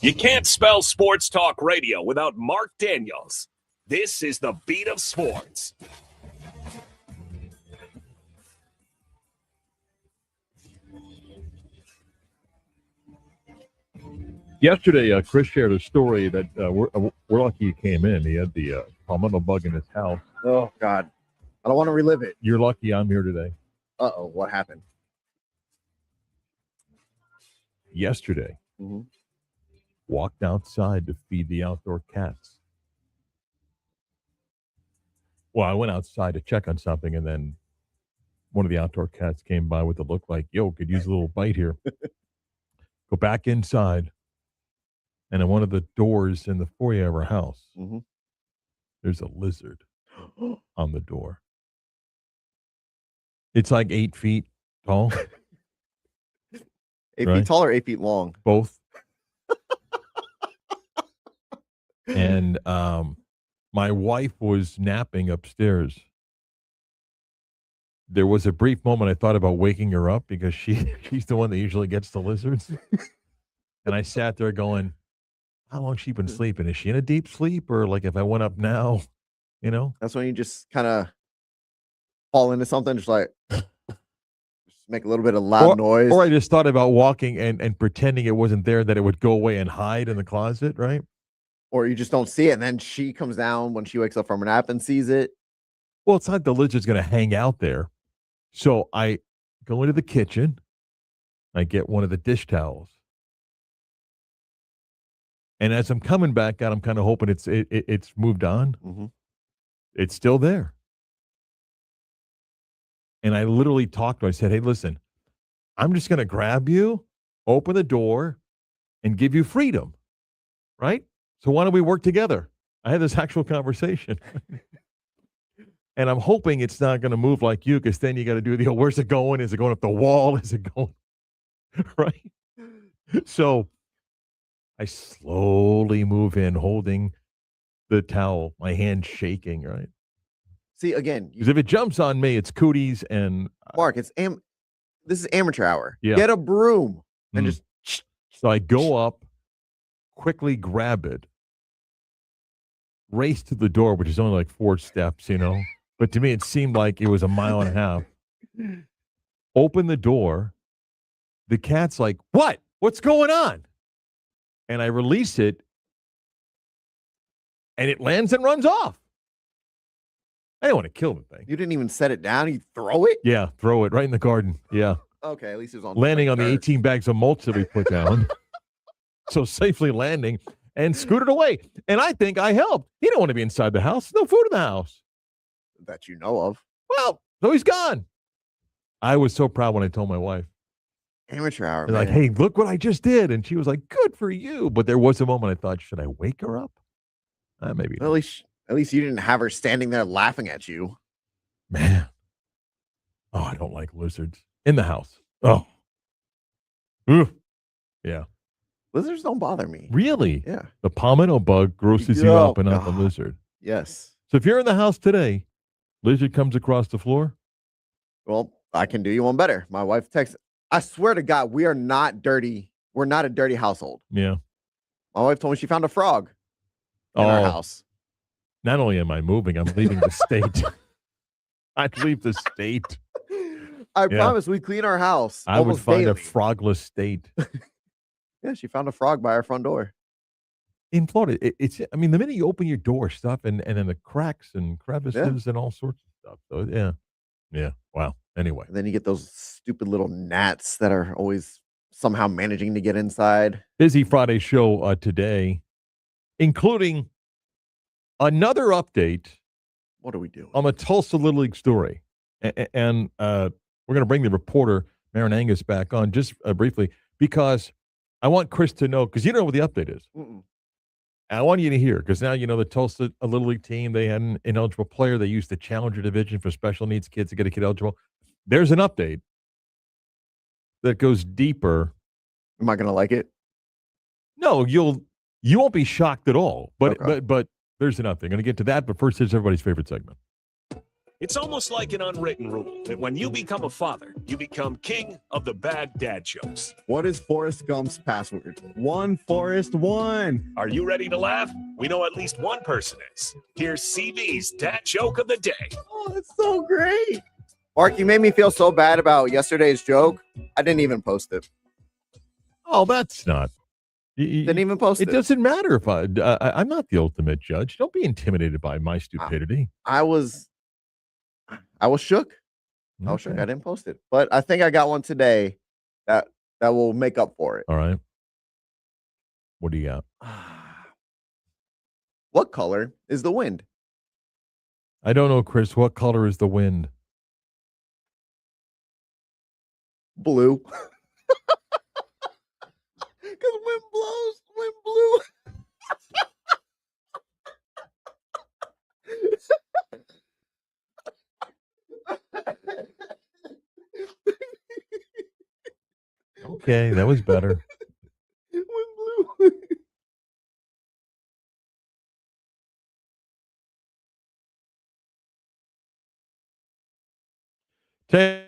You can't spell sports talk radio without Marc Daniels. This is the Beat of Sports. Yesterday, Chris shared a story that we're lucky he came in. He had the palmetto bug in his house. Oh, God. I don't want to relive it. You're lucky I'm here today. Uh-oh, what happened? Yesterday, walked outside to feed the outdoor cats. Well, I went outside to check on something, and then one of the outdoor cats came by with a look like, yo, could use a little bite here. Go back inside. And in one of the doors in the foyer of our house, there's a lizard on the door. It's like 8 feet tall. 8 feet tall or 8 feet long? Both. And my wife was napping upstairs. There was a brief moment I thought about waking her up because she's the one that usually gets the lizards. And I sat there going, how long has she been sleeping? Is she in a deep sleep? Or like if I went up now, you know? That's when you just kind of fall into something, just like just make a little bit of loud noise. Or I just thought about walking and pretending it wasn't there, that it would go away and hide in the closet, right? Or you just don't see it, and then she comes down when she wakes up from a nap and sees it. Well, it's not the lizard's going to hang out there. So I go into the kitchen. I get one of the dish towels. And as I'm coming back out, I'm kind of hoping it's moved on. It's still there. And I literally talked to her. I said, hey, listen, I'm just going to grab you, open the door, and give you freedom, right? So why don't we work together? I had this actual conversation. And I'm hoping it's not going to move like you, because then you got to do the, where's it going? Is it going up the wall? Is it going, right? So I slowly move in, holding the towel, my hand shaking, right? See, again, because if it jumps on me, it's cooties and Mark, this is amateur hour. Yeah. Get a broom and just. So I go up, quickly grab it, race to the door, which is only like 4 steps, you know. But to me, it seemed like it was a mile and a half. Open the door. The cat's like, what? What's going on? And I release it, and it lands and runs off. I didn't want to kill the thing. You didn't even set it down. You throw it? Yeah, throw it right in the garden. Yeah. Okay, at least it was on. Landing on the 18 bags of mulch that we put down. So safely landing and scooted away. And I think I helped. He didn't want to be inside the house. No food in the house. That you know of. Well, so he's gone. I was so proud when I told my wife. Amateur hour, like, hey, look what I just did. And she was like, good for you. But there was a moment I thought, should I wake her up? Maybe not. At least you didn't have her standing there laughing at you. Man. Oh, I don't like lizards. In the house. Oh. Ooh. Yeah. Lizards don't bother me. Really? Yeah. The palmetto bug grosses you up and not the lizard. Yes. So if you're in the house today, lizard comes across the floor? Well, I can do you one better. My wife texts. I swear to God, we are not dirty. We're not a dirty household. Yeah. My wife told me she found a frog in our house. Not only am I moving, I'm leaving the state. I'd leave the state. I promise we clean our house. I would find daily. a frogless state. Yeah, she found a frog by our front door. In Florida, I mean, the minute you open your door, stuff, and then the cracks and crevices and all sorts of stuff. So, yeah. Yeah. Wow. Anyway. And then you get those stupid little gnats that are always somehow managing to get inside. Busy Friday show today, including another update. What are we doing? On the Tulsa Little League story. And we're going to bring the reporter, Marin Angus, back on just briefly, because I want Chris to know, because you don't know what the update is. I want you to hear, because now you know the Tulsa Little League team, they had an ineligible player. They used the Challenger division for special needs kids to get a kid eligible. There's an update that goes deeper. Am I going to like it? No, you won't be shocked at all. But there's an update. I'm going to get to that, but first, here's everybody's favorite segment. It's almost like an unwritten rule that when you become a father, you become king of the bad dad jokes. What is Forrest Gump's password? One Forrest one. Are you ready to laugh? We know at least one person is. Here's CB's dad joke of the day. Oh, that's so great. Mark, you made me feel so bad about yesterday's joke. I didn't even post it. Oh, that's not. Didn't even post it. It doesn't matter if I'm not the ultimate judge. Don't be intimidated by my stupidity. I was shook. I was shook. I didn't post it, but I think I got one today that will make up for it. All right. What do you got? What color is the wind? I don't know, Chris. What color is the wind? Blue. Because wind blows, wind blue. Okay, that was better. Wind blue. Take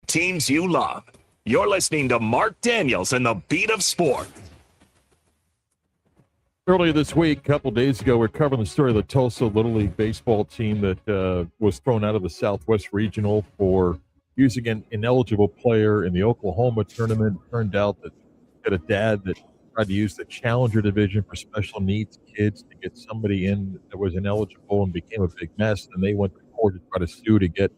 teams you love. You're listening to Marc Daniels and the Beat of Sport. Earlier this week, a couple days ago, we're covering the story of the Tulsa Little League baseball team that was thrown out of the Southwest Regional for using an ineligible player in the Oklahoma tournament. Turned out that had a dad that tried to use the Challenger division for special needs kids to get somebody in that was ineligible and became a big mess. And they went to court to try to sue to get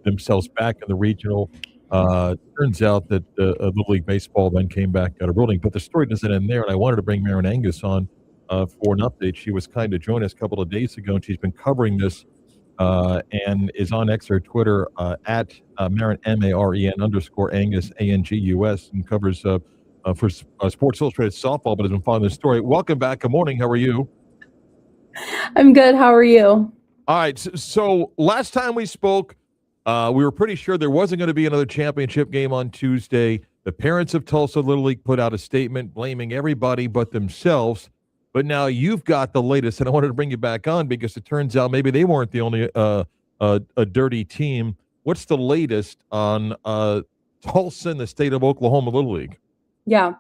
themselves back in the regional. Turns out that Little League Baseball then came back out of ruling, but the story doesn't end there. And I wanted to bring Maren Angus on for an update. She was kind to join us a couple of days ago, and she's been covering this and is on X or Twitter at Maren, Maren_Angus, Angus, and covers for Sports Illustrated softball, but has been following this story. Welcome back. Good morning. How are you? I'm good. How are you? All right. So last time we spoke, we were pretty sure there wasn't going to be another championship game on Tuesday. The parents of Tulsa Little League put out a statement blaming everybody but themselves. But now you've got the latest, and I wanted to bring you back on because it turns out maybe they weren't the only a dirty team. What's the latest on Tulsa and the state of Oklahoma Little League? Yeah.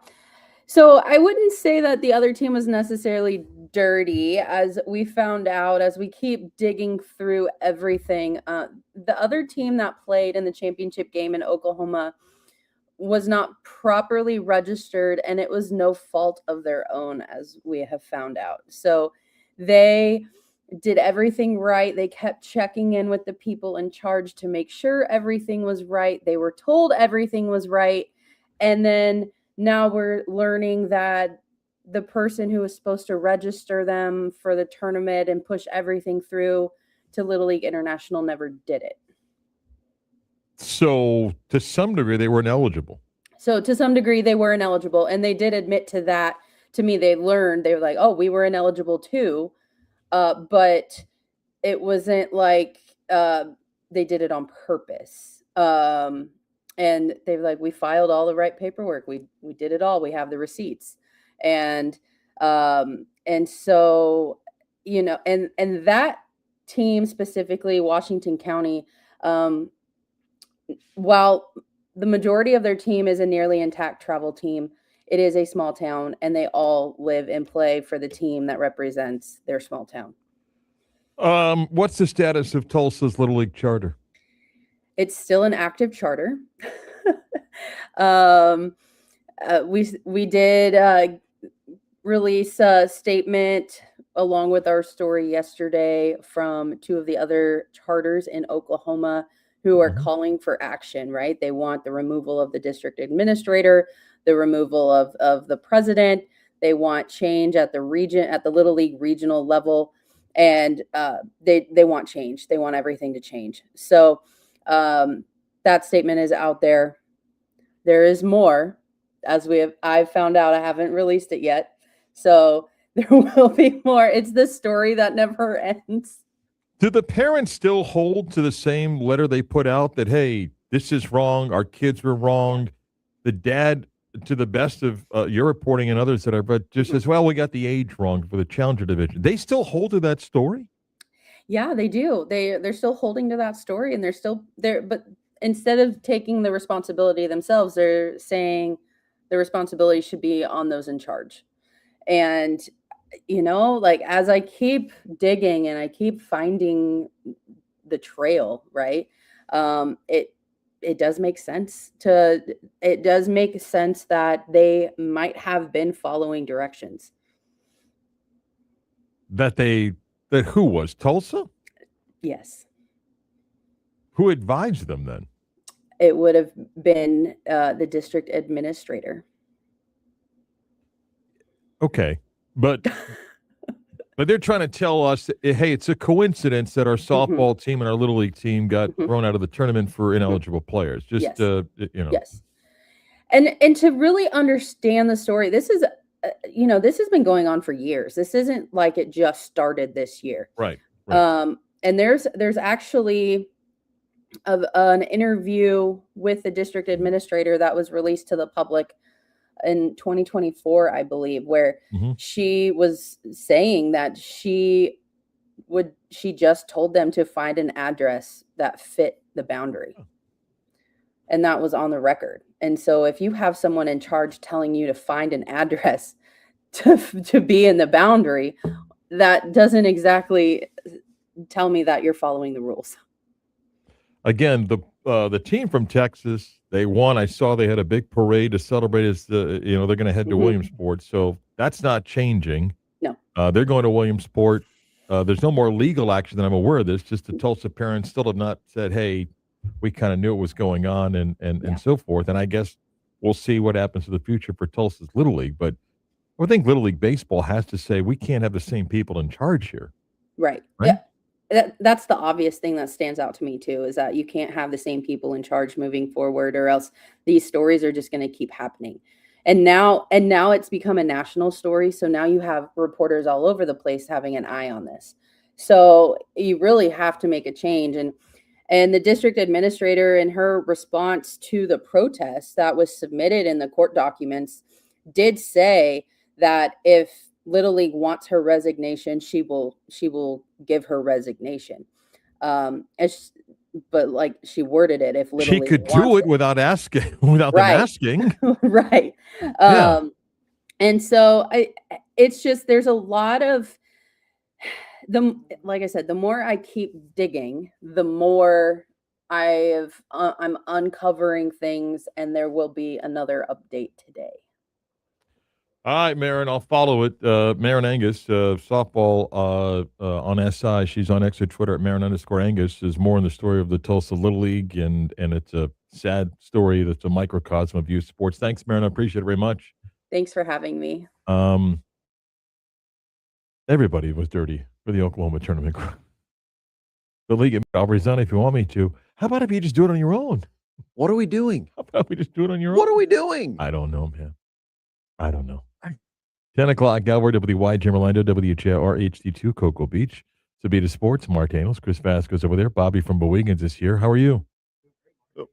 So I wouldn't say that the other team was necessarily dirty, as we found out as we keep digging through everything. The other team that played in the championship game in Oklahoma was not properly registered, and it was no fault of their own, as we have found out. So they did everything right. They kept checking in with the people in charge to make sure everything was right. They were told everything was right. And then now we're learning that the person who was supposed to register them for the tournament and push everything through to Little League International never did it. So to some degree, they were ineligible. So to some degree, they were ineligible. And they did admit to that. To me, they learned. They were like, oh, we were ineligible too. But it wasn't like they did it on purpose. And they were like, we filed all the right paperwork. We did it all. We have the receipts. And so, you know, and that team specifically, Washington County, while the majority of their team is a nearly intact travel team, it is a small town, and they all live and play for the team that represents their small town. What's the status of Tulsa's Little League charter? It's still an active charter. We did release a statement along with our story yesterday from two of the other charters in Oklahoma who are calling for action, right? They want the removal of the district administrator, the removal of the president. They want change at the Little League regional level, and they want change. They want everything to change. So that statement is out there. There is more, I've found out. I haven't released it yet, so there will be more. It's the story that never ends. Do the parents still hold to the same letter they put out that, hey, this is wrong, our kids were wrong? The dad, to the best of your reporting and others that I've read, just says, well, we got the age wrong for the Challenger division. They still hold to that story? Yeah, they do. They're still holding to that story, and they're still there. But instead of taking the responsibility themselves, they're saying the responsibility should be on those in charge. And you know, like as I keep digging and I keep finding the trail, right? It does make sense that they might have been following directions. That who was Tulsa? Yes. Who advised them then? It would have been the district administrator. Okay. But they're trying to tell us, hey, it's a coincidence that our softball team and our Little League team got thrown out of the tournament for ineligible players. Just, yes. you know. Yes. And to really understand the story, this is, this has been going on for years. This isn't like it just started this year. Right. And there's actually an interview with the district administrator that was released to the public in 2024, I believe, where she was saying that she just told them to find an address that fit the boundary. and that was on the record. And so if you have someone in charge telling you to find an address to be in the boundary, that doesn't exactly tell me that you're following the rules. Again, the team from Texas, they won. I saw they had a big parade to celebrate as they're going to head to Williamsport. So that's not changing. No. They're going to Williamsport. There's no more legal action that I'm aware of this. Just the Tulsa parents still have not said, hey, we kind of knew it was going on and so forth. And I guess we'll see what happens in the future for Tulsa's Little League. But I think Little League Baseball has to say we can't have the same people in charge here. Right? Yeah. That's the obvious thing that stands out to me too, is that you can't have the same people in charge moving forward, or else these stories are just going to keep happening. And now it's become a national story. So now you have reporters all over the place having an eye on this. So you really have to make a change. And the district administrator, in her response to the protest that was submitted in the court documents, did say that if Little League wants her resignation, she will give her resignation. But like she worded it, if Little she League could do it without asking, without them asking. Right. And so it's just, there's a lot of like I said, the more I keep digging, the more I'm uncovering things, and there will be another update today. All right, Marin, I'll follow it. Marin Angus, softball on SI. She's on X or Twitter at Marin_Angus. Is more in the story of the Tulsa Little League, and it's a sad story that's a microcosm of youth sports. Thanks, Marin. I appreciate it very much. Thanks for having me. Everybody was dirty for the Oklahoma tournament. The league, I'll resign if you want me to. How about if you just do it on your own? What are we doing? How about we just do it on your own? What are we doing? I don't know, man. I don't know. 10 o'clock, Galway, WY, Jim Orlando, WHR, HD2, Cocoa Beach. Sabita Sports, Marc Daniels, Chris Vasquez over there. Bobby from Bowegans is here. How are you? Oh,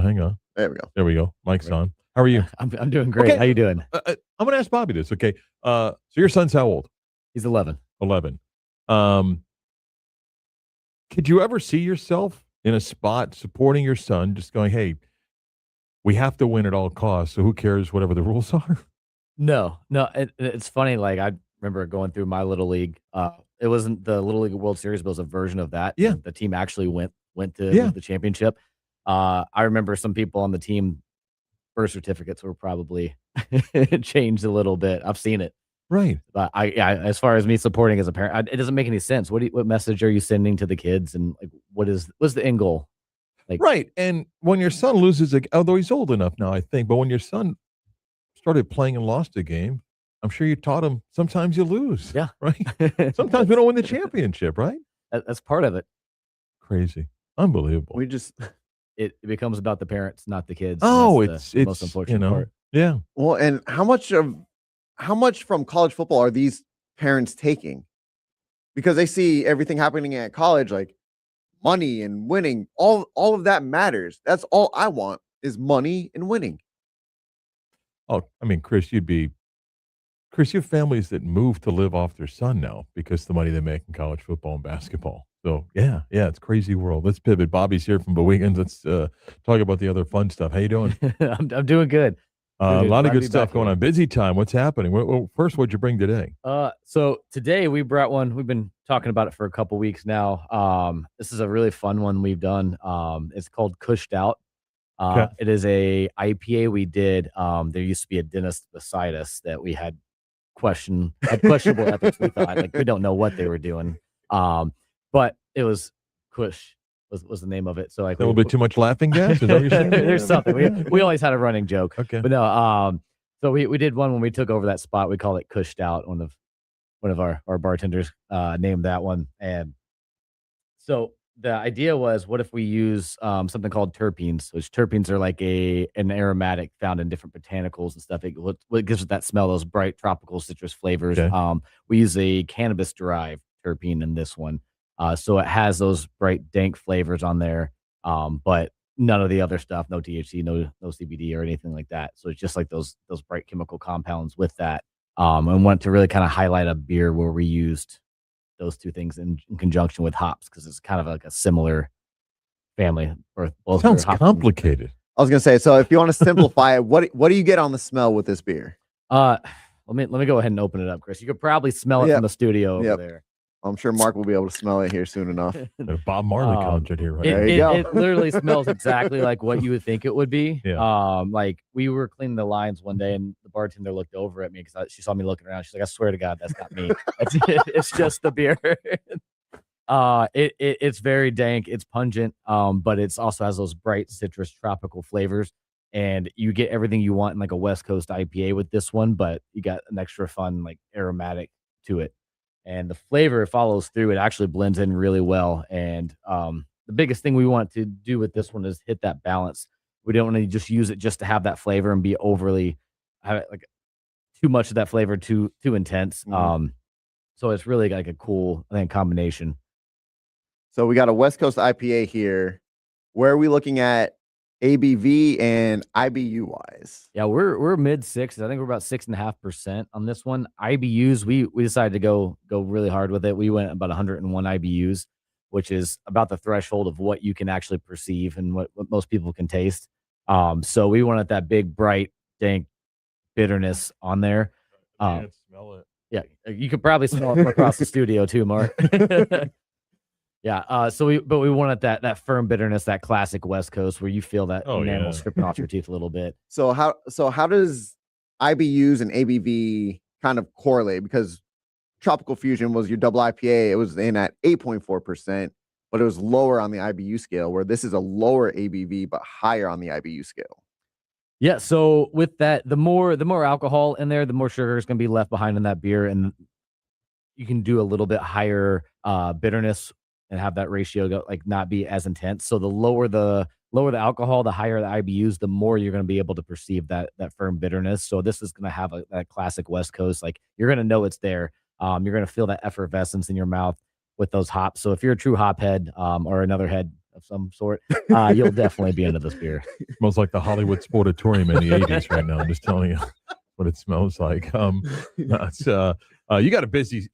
hang on. There we go. Mike's on. How are you? I'm doing great. Okay. How you doing? I'm going to ask Bobby this, okay? So your son's how old? He's 11. 11. Could you ever see yourself in a spot supporting your son, just going, hey, we have to win at all costs, so who cares whatever the rules are? No. It's funny. Like, I remember going through my Little League. It wasn't the Little League World Series, but it was a version of that. Yeah. The team actually went to the championship. I remember some people on the team, birth certificates were probably changed a little bit. I've seen it. Right. But as far as me supporting as a parent, it doesn't make any sense. What message are you sending to the kids, and like what's the end goal? Like, right. And when your son loses, although he's old enough now, I think, but when your son started playing and lost a game, I'm sure you taught him sometimes you lose. Yeah. Right. Sometimes we don't win the championship, right? That's part of it. Crazy. Unbelievable. We just It becomes about the parents, not the kids. Oh, it's the most unfortunate part. Yeah. well, and how much from college football are these parents taking? Because they see everything happening at college, like money and winning. All of that matters. That's all I want is money and winning. Oh, I mean, Chris, you have families that move to live off their son now because the money they make in college football and basketball. So yeah, it's a crazy world. Let's pivot. Bobby's here from Bowegans. Let's talk about the other fun stuff. How you doing? I'm doing good. A lot of good stuff going on. Busy time. What's happening? First, what'd you bring today? So today we brought one. We've been talking about it for a couple weeks now. This is a really fun one we've done. It's called Cushed Out. Okay. It is a IPA we did. There used to be a dentist beside us that we had questionable ethics. We thought like we don't know what they were doing. But it was Kush was the name of it. So like A little bit too much laughing gas. Is that what you're saying? There's something. We always had a running joke. Okay. But no, so we did one when we took over that spot. We called it Cushed Out. One of our bartenders named that one. And so the idea was, what if we use something called terpenes, which terpenes are like an aromatic found in different botanicals and stuff. What gives it that smell, those bright tropical citrus flavors. Okay. We use a cannabis derived terpene in this one. So it has those bright dank flavors on there, but none of the other stuff, no THC, no CBD or anything like that. So it's just like those bright chemical compounds with that. And want to really kind of highlight a beer where we used those two things in conjunction with hops, because it's kind of like a similar family. Or both Sounds are hop- complicated. I was gonna say, so if you want to simplify it, what do you get on the smell with this beer? Let me go ahead and open it up, Chris. You could probably smell it Yep. from the studio over Yep. there. I'm sure Mark will be able to smell it here soon enough. A Bob Marley concert here right There now. you go. It literally smells exactly like what you would think it would be. Yeah. Like we were cleaning the lines one day, and the bartender looked over at me because she saw me looking around. She's like, "I swear to God, that's not me. It's just the beer." It's very dank. It's pungent. But it's also has those bright citrus tropical flavors, and you get everything you want in like a West Coast IPA with this one. But you got an extra fun like aromatic to it. And the flavor follows through. It actually blends in really well. And the biggest thing we want to do with this one is hit that balance. We don't want to just use it just to have that flavor and be overly like too much of that flavor, too intense. So it's really like a cool, I think, combination. So we got a West Coast IPA here. Where are we looking at ABV and IBU wise? Yeah, we're mid sixes. I think we're about 6.5% on this one. IBUs, we decided to go really hard with it. We went about 101 IBUs, which is about the threshold of what you can actually perceive and what most people can taste. So we wanted that big, bright, dank bitterness on there. I can't smell it. Yeah, you could probably smell it from across the studio too, Mark. Yeah. So we wanted that firm bitterness, that classic West Coast where you feel that enamel stripping off your teeth a little bit. So how does IBUs and ABV kind of correlate? Because Tropical Fusion was your double IPA. It was in at 8.4%, but it was lower on the IBU scale, where this is a lower ABV but higher on the IBU scale. Yeah. So with that, the more alcohol in there, the more sugar is going to be left behind in that beer, and you can do a little bit higher bitterness and have that ratio go like not be as intense. So the lower the alcohol, the higher the IBUs, the more you're going to be able to perceive that firm bitterness. So this is going to have that classic West Coast. Like you're going to know it's there. You're going to feel that effervescence in your mouth with those hops. So if you're a true hop head or another head of some sort, you'll definitely be into this beer. Smells like the Hollywood Sportatorium in the 80s right now. I'm just telling you what it smells like. You got a busy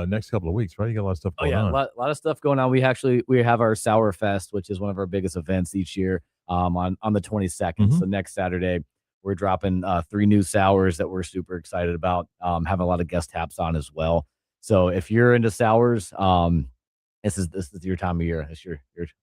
next couple of weeks, right? You got a lot of stuff going on. A lot of stuff going on. We have our Sour Fest, which is one of our biggest events each year on the 22nd. So next Saturday, we're dropping 3 new sours that we're super excited about. Having a lot of guest taps on as well. So if you're into sours, this is your time of year. It's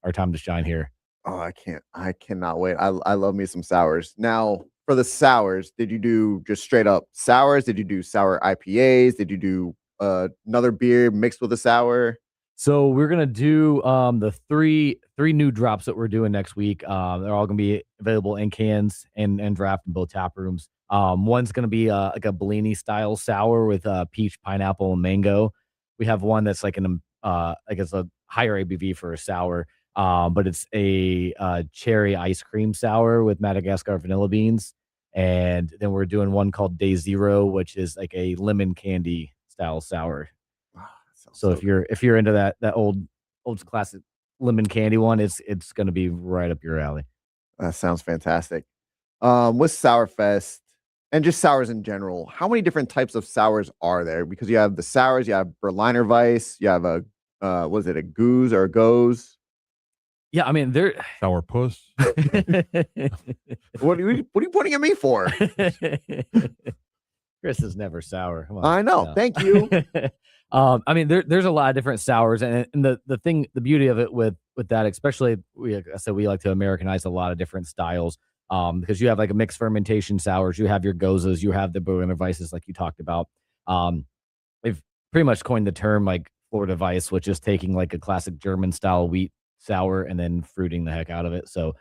our time to shine here. Oh, I cannot wait. I love me some sours. Now, for the sours, did you do just straight up sours? Did you do sour IPAs? Did you do another beer mixed with a sour? So we're gonna do the three new drops that we're doing next week. They're all gonna be available in cans and draft in both tap rooms. One's gonna be like a Bellini style sour with peach, pineapple, and mango. We have one that's like I guess a higher ABV for a sour. But it's a cherry ice cream sour with Madagascar vanilla beans. And then we're doing one called Day Zero, which is like a lemon candy style sour. So if you're into that old classic lemon candy one, it's going to be right up your alley. That sounds fantastic. With Sourfest and just sours in general, how many different types of sours are there? Because you have the sours, you have Berliner Weiss, you have a was it a goose or a goes? Yeah, I mean they're Sour puss. What are you pointing at me for? Chris is never sour. Come on. I know. No. Thank you. I mean, there's a lot of different sours, and the beauty of it with that, especially like I said, we like to Americanize a lot of different styles. Because you have like a mixed fermentation sours, you have your gozas, you have the Berliner Weisses, like you talked about. We've pretty much coined the term like Florida Weiss, which is taking like a classic German style wheat sour and then fruiting the heck out of it. So,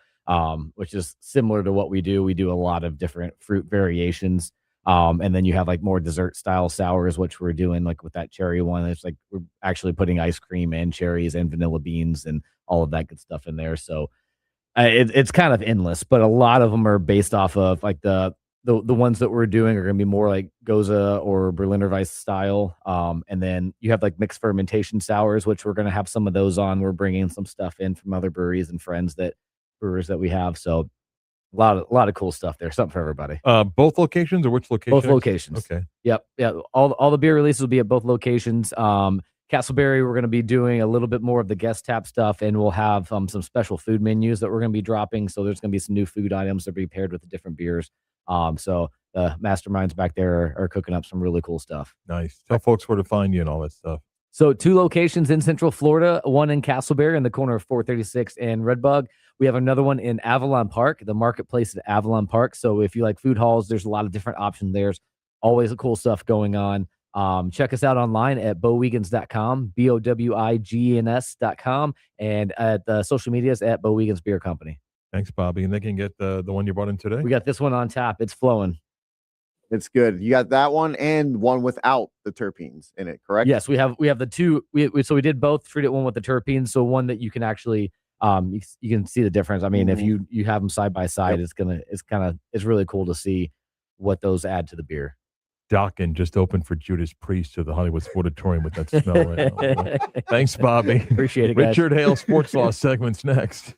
which is similar to what we do. We do a lot of different fruit variations. And then you have like more dessert style sours, which we're doing like with that cherry one. It's like we're actually putting ice cream and cherries and vanilla beans and all of that good stuff in there. So it's kind of endless, but a lot of them are based off of like the ones that we're doing are going to be more like Goza or Berliner Weiss style. And then you have like mixed fermentation sours, which we're going to have some of those on. We're bringing some stuff in from other breweries and brewers that we have. So a lot of cool stuff there. Something for everybody. Both locations or which location? Both locations. Okay. Yep. Yeah. All the beer releases will be at both locations. Castleberry, we're going to be doing a little bit more of the guest tap stuff, and we'll have some special food menus that we're going to be dropping. So there's going to be some new food items that will be paired with the different beers. So the masterminds back there are cooking up some really cool stuff. Nice. Tell folks where to find you and all that stuff. So 2 locations in Central Florida, one in Castleberry in the corner of 436 and Redbug. We have another one in Avalon Park, the marketplace at Avalon Park. So if you like food halls, there's a lot of different options. There's always cool stuff going on. Check us out online at bowegans.com, BOWIGNS.com, and at the social medias at Bo Wiegans Beer Company. Thanks, Bobby. And they can get the one you brought in today? We got this one on tap. It's flowing. It's good. You got that one and one without the terpenes in it, correct? Yes, we have the two. So we did both. Treated one with the terpenes, so one that you can actually you can see the difference. I mean, if you have them side by side, it's really cool to see what those add to the beer. Dockin just opened for Judas Priest to the Hollywood Sportatorium with that smell right now. Thanks, Bobby. Appreciate it, guys. Richard Hale Sports Law segment's next.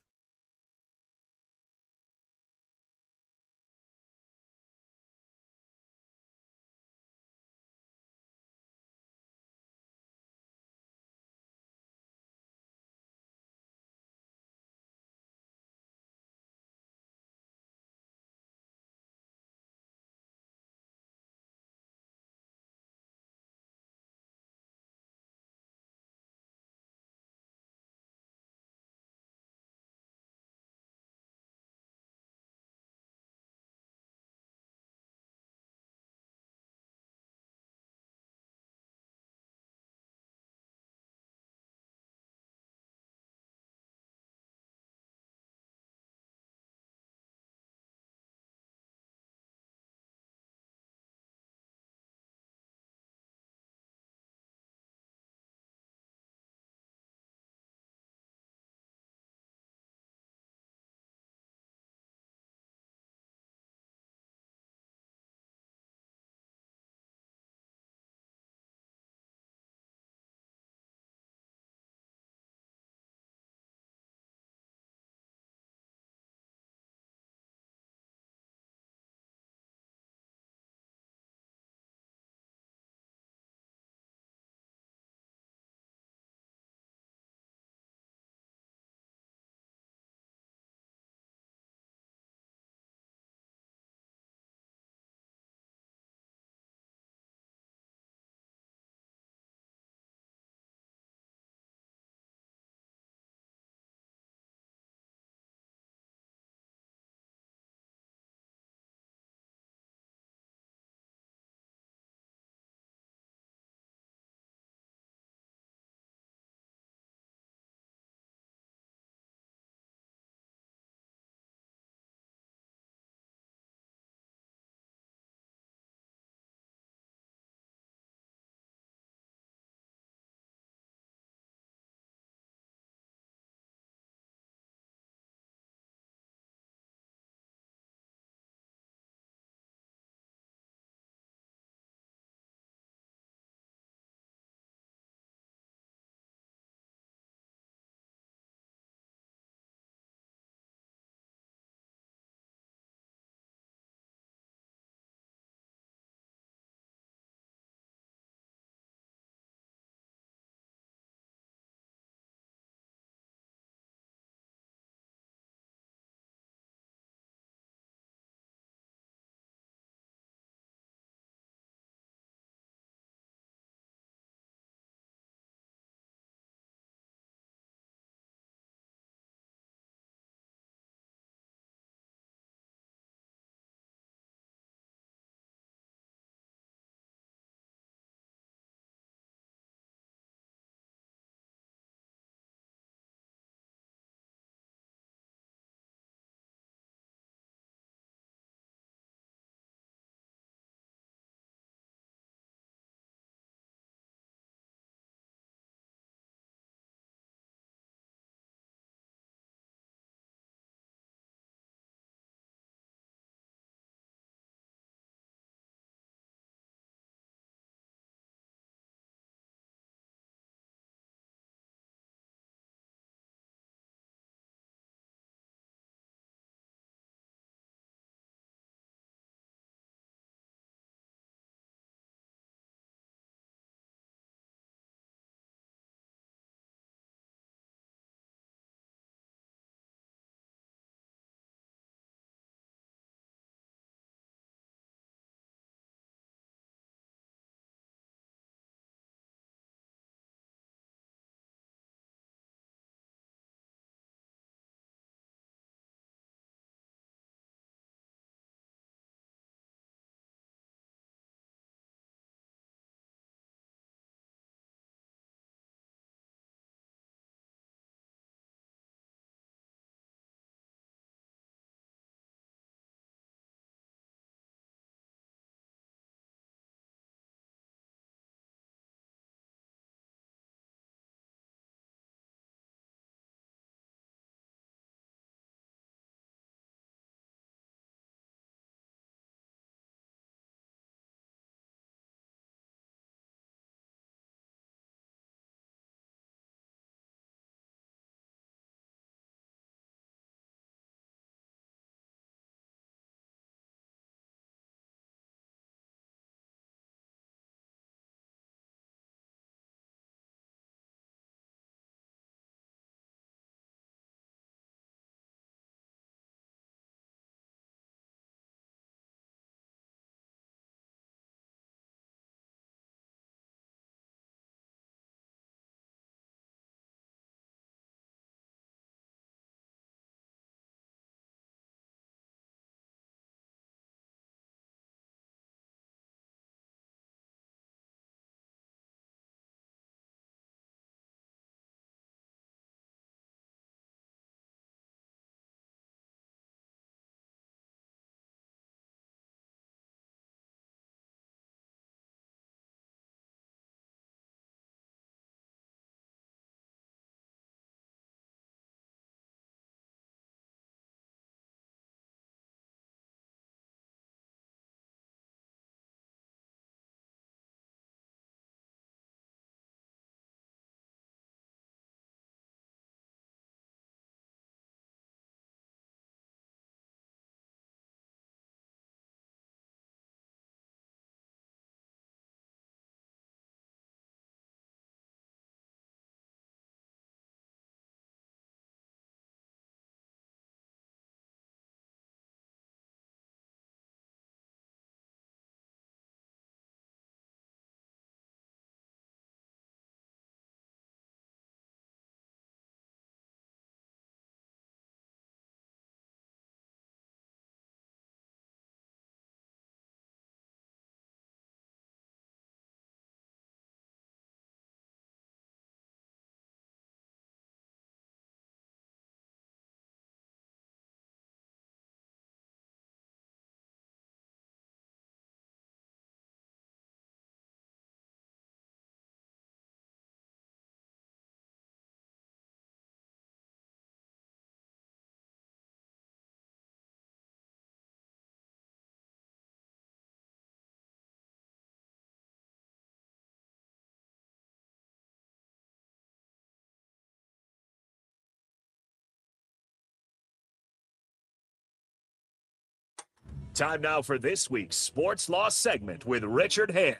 Time now for this week's Sports Law segment with Richard Hale.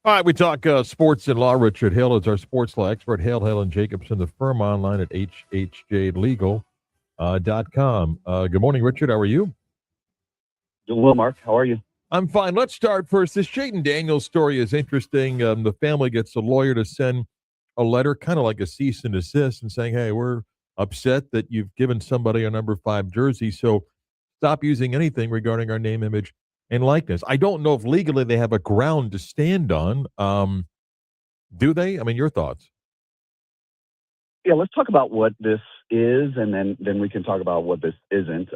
All right, we talk sports and law. Richard Hill is our sports law expert. Hale and Jacobson, the firm, online at hhjlegal.com. Good morning, Richard. How are you? Doing well, Mark. How are you? I'm fine. Let's start first. This Jaden Daniels story is interesting. The family gets a lawyer to send a letter, kind of like a cease and desist, and saying, hey, we're upset that you've given somebody a number 5 jersey, so stop using anything regarding our name, image, and likeness. I don't know if legally they have a ground to stand on. Do they? I mean, your thoughts? Yeah, let's talk about what this is, and then we can talk about what this isn't.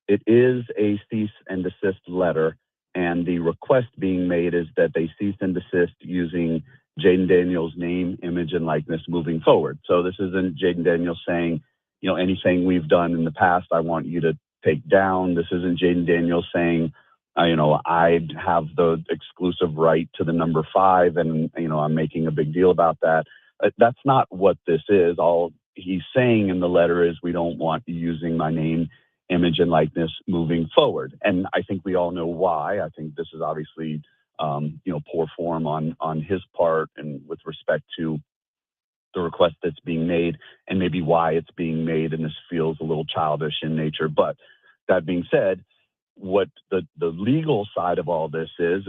It is a cease and desist letter, and the request being made is that they cease and desist using Jaden Daniels' name, image, and likeness moving forward. So this isn't Jaden Daniels saying, anything we've done in the past, I want you to take down. This isn't Jaden Daniels saying, I have the exclusive right to the number 5, and, I'm making a big deal about that. That's not what this is. All he's saying in the letter is we don't want you using my name, image, and likeness moving forward. And I think we all know why. I think this is obviously, poor form on his part and with respect to the request that's being made and maybe why it's being made. And this feels a little childish in nature. But that being said, what the legal side of all this is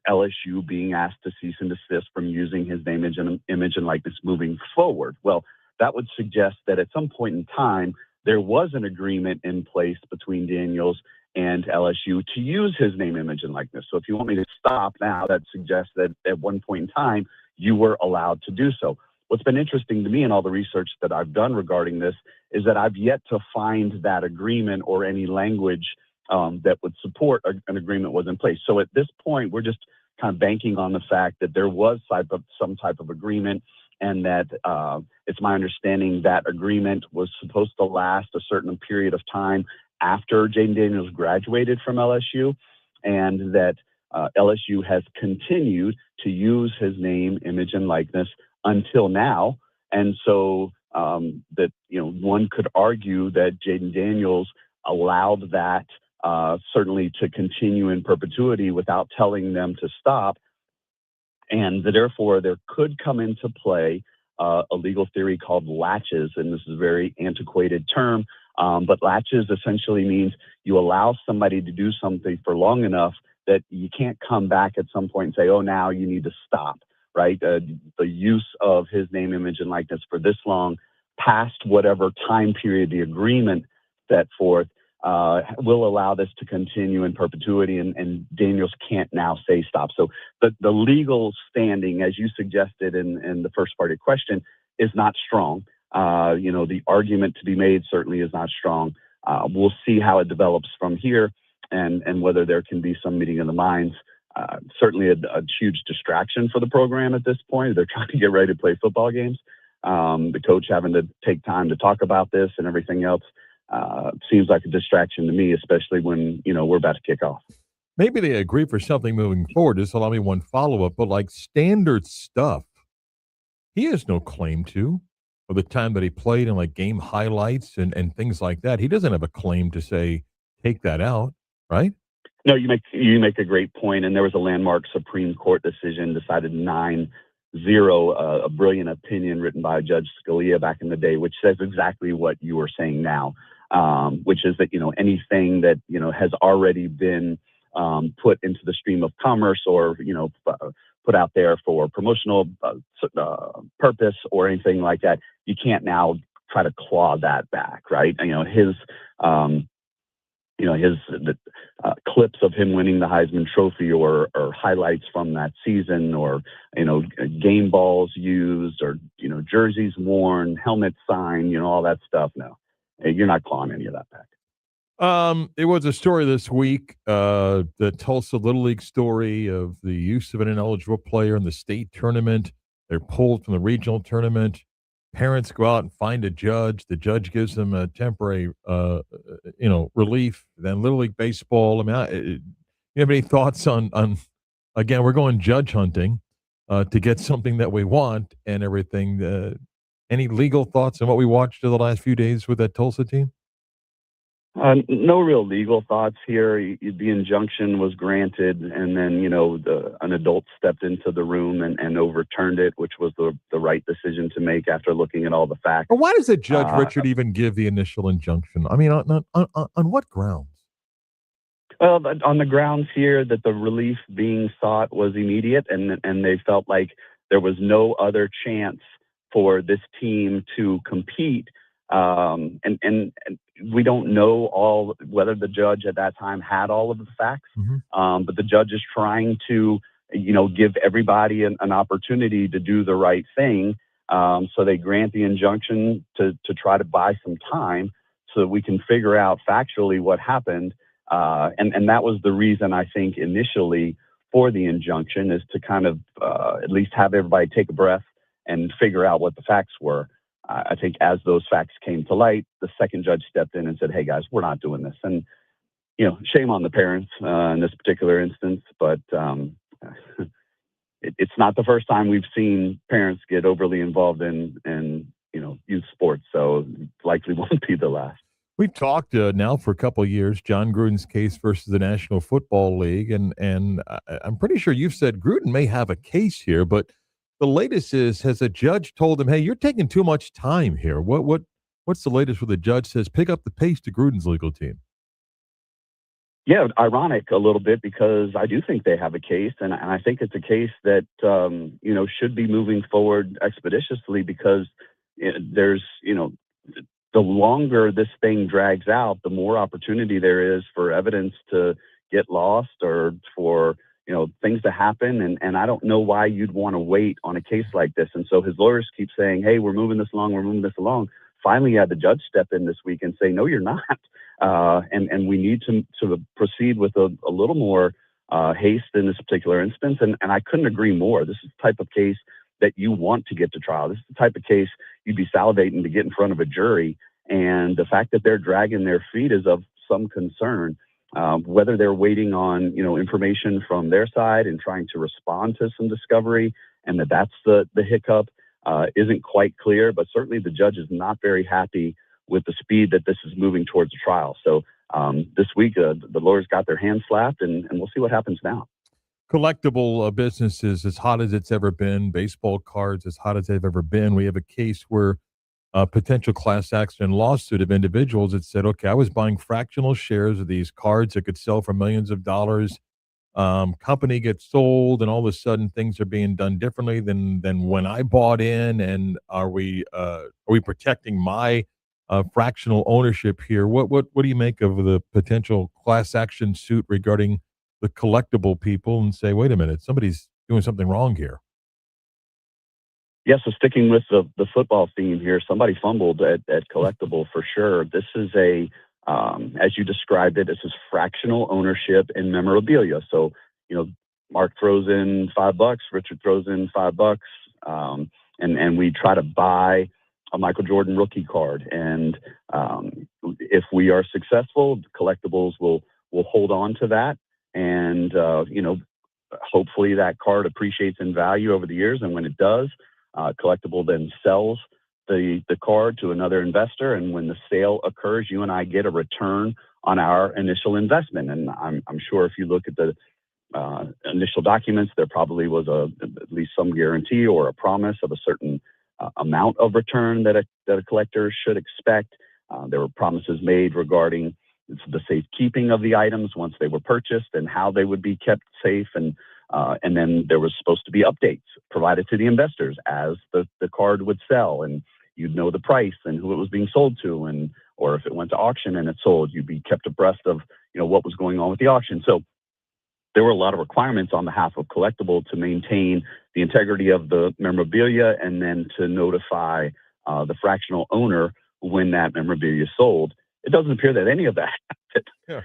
LSU being asked to cease and desist from using his name, image, and likeness moving forward. Well, that would suggest that at some point in time, there was an agreement in place between Daniels and LSU to use his name, image, and likeness. So if you want me to stop now, that suggests that at one point in time, you were allowed to do so. What's been interesting to me in all the research that I've done regarding this is that I've yet to find that agreement or any language that would support an agreement was in place. So at this point, we're just kind of banking on the fact that there was some type of agreement, and that it's my understanding that agreement was supposed to last a certain period of time after Jaden Daniels graduated from LSU, and that LSU has continued to use his name, image, and likeness until now. And so that, one could argue that Jaden Daniels allowed that certainly to continue in perpetuity without telling them to stop. And therefore, there could come into play a legal theory called latches. And this is a very antiquated term, but latches essentially means you allow somebody to do something for long enough that you can't come back at some point and say, oh, now you need to stop, right? The use of his name, image, and likeness for this long, past whatever time period the agreement set forth, will allow this to continue in perpetuity, and Daniels can't now say stop. So the legal standing, as you suggested in the first part of your question, is not strong. The argument to be made certainly is not strong. We'll see how it develops from here, and whether there can be some meeting of the minds. Certainly a huge distraction for the program at this point. They're trying to get ready to play football games. The coach having to take time to talk about this and everything else seems like a distraction to me, especially when, we're about to kick off. Maybe they agree for something moving forward. Just allow me one follow-up, but like standard stuff, he has no claim to, for the time that he played in like game highlights and things like that. He doesn't have a claim to say, take that out, right? No, you make a great point. And there was a landmark Supreme Court decision decided 9-0, a brilliant opinion written by Judge Scalia back in the day, which says exactly what you are saying now, which is that, anything that, has already been put into the stream of commerce or, put out there for promotional purpose or anything like that, you can't now try to claw that back, right? His clips of him winning the Heisman Trophy or highlights from that season or, game balls used or, jerseys worn, helmets signed, all that stuff. No, you're not clawing any of that back. It was a story this week, the Tulsa Little League story of the use of an ineligible player in the state tournament. They're pulled from the regional tournament. Parents go out and find a judge. The judge gives them a temporary, relief. Then Little League baseball. I mean, you have any thoughts on? Again, we're going judge hunting to get something that we want and everything. Any legal thoughts on what we watched in the last few days with that Tulsa team? No real legal thoughts here. The injunction was granted, and then an adult stepped into the room and overturned it, which was the right decision to make after looking at all the facts. Or why does the judge, Uh, Richard, even give the initial injunction? I mean, on what grounds? Well, on the grounds here that the relief being sought was immediate, and they felt like there was no other chance for this team to compete. And we don't know whether the judge at that time had all of the facts, but the judge is trying to, give everybody an opportunity to do the right thing. So they grant the injunction to try to buy some time so that we can figure out factually what happened. And that was the reason, I think, initially for the injunction, is to kind of at least have everybody take a breath and figure out what the facts were. I think as those facts came to light, the second judge stepped in and said, hey, guys, we're not doing this. And, shame on the parents in this particular instance, but it's not the first time we've seen parents get overly involved in youth sports. So likely won't be the last. We talked now for a couple of years, John Gruden's case versus the National Football League, and I'm pretty sure you've said Gruden may have a case here, but the latest is, has a judge told him, hey, you're taking too much time here? What's the latest where the judge says pick up the pace to Gruden's legal team? Yeah, ironic a little bit, because I do think they have a case, and I think it's a case that should be moving forward expeditiously, because there's the longer this thing drags out, the more opportunity there is for evidence to get lost or for things to happen. And I don't know why you'd want to wait on a case like this. And so his lawyers keep saying, hey, we're moving this along. We're moving this along. Finally, had the judge step in this week and say, no, you're not. And we need to sort of proceed with a little more haste in this particular instance. And I couldn't agree more. This is the type of case that you want to get to trial. This is the type of case you'd be salivating to get in front of a jury. And the fact that they're dragging their feet is of some concern. Whether they're waiting on information from their side and trying to respond to some discovery, and that's the hiccup, isn't quite clear. But certainly the judge is not very happy with the speed that this is moving towards a trial. So this week the lawyers got their hands slapped, and we'll see what happens now. Collectible businesses as hot as it's ever been. Baseball cards as hot as they've ever been. We have a case where a potential class action lawsuit of individuals that said, okay, I was buying fractional shares of these cards that could sell for millions of dollars. Company gets sold, and all of a sudden things are being done differently than when I bought in. And are we protecting my fractional ownership here? What do you make of the potential class action suit regarding the collectible people, and say, wait a minute, somebody's doing something wrong here? Yeah, so sticking with the football theme here, somebody fumbled at collectible for sure. This is as you described it, this is fractional ownership in memorabilia. So, Mark throws in $5, Richard throws in $5, and we try to buy a Michael Jordan rookie card. And if we are successful, collectibles will hold on to that, and hopefully that card appreciates in value over the years. And when it does, collectible then sells the card to another investor, and when the sale occurs, you and I get a return on our initial investment. And I'm sure if you look at the initial documents, there probably was at least some guarantee or a promise of a certain amount of return that a collector should expect. There were promises made regarding the safekeeping of the items once they were purchased and how they would be kept safe, and then there was supposed to be updates provided to the investors as the card would sell, and you'd know the price and who it was being sold to, and or if it went to auction and it sold, you'd be kept abreast of what was going on with the auction. So there were a lot of requirements on behalf of collectible to maintain the integrity of the memorabilia, and then to notify the fractional owner when that memorabilia sold. It doesn't appear that any of that happened. Yeah.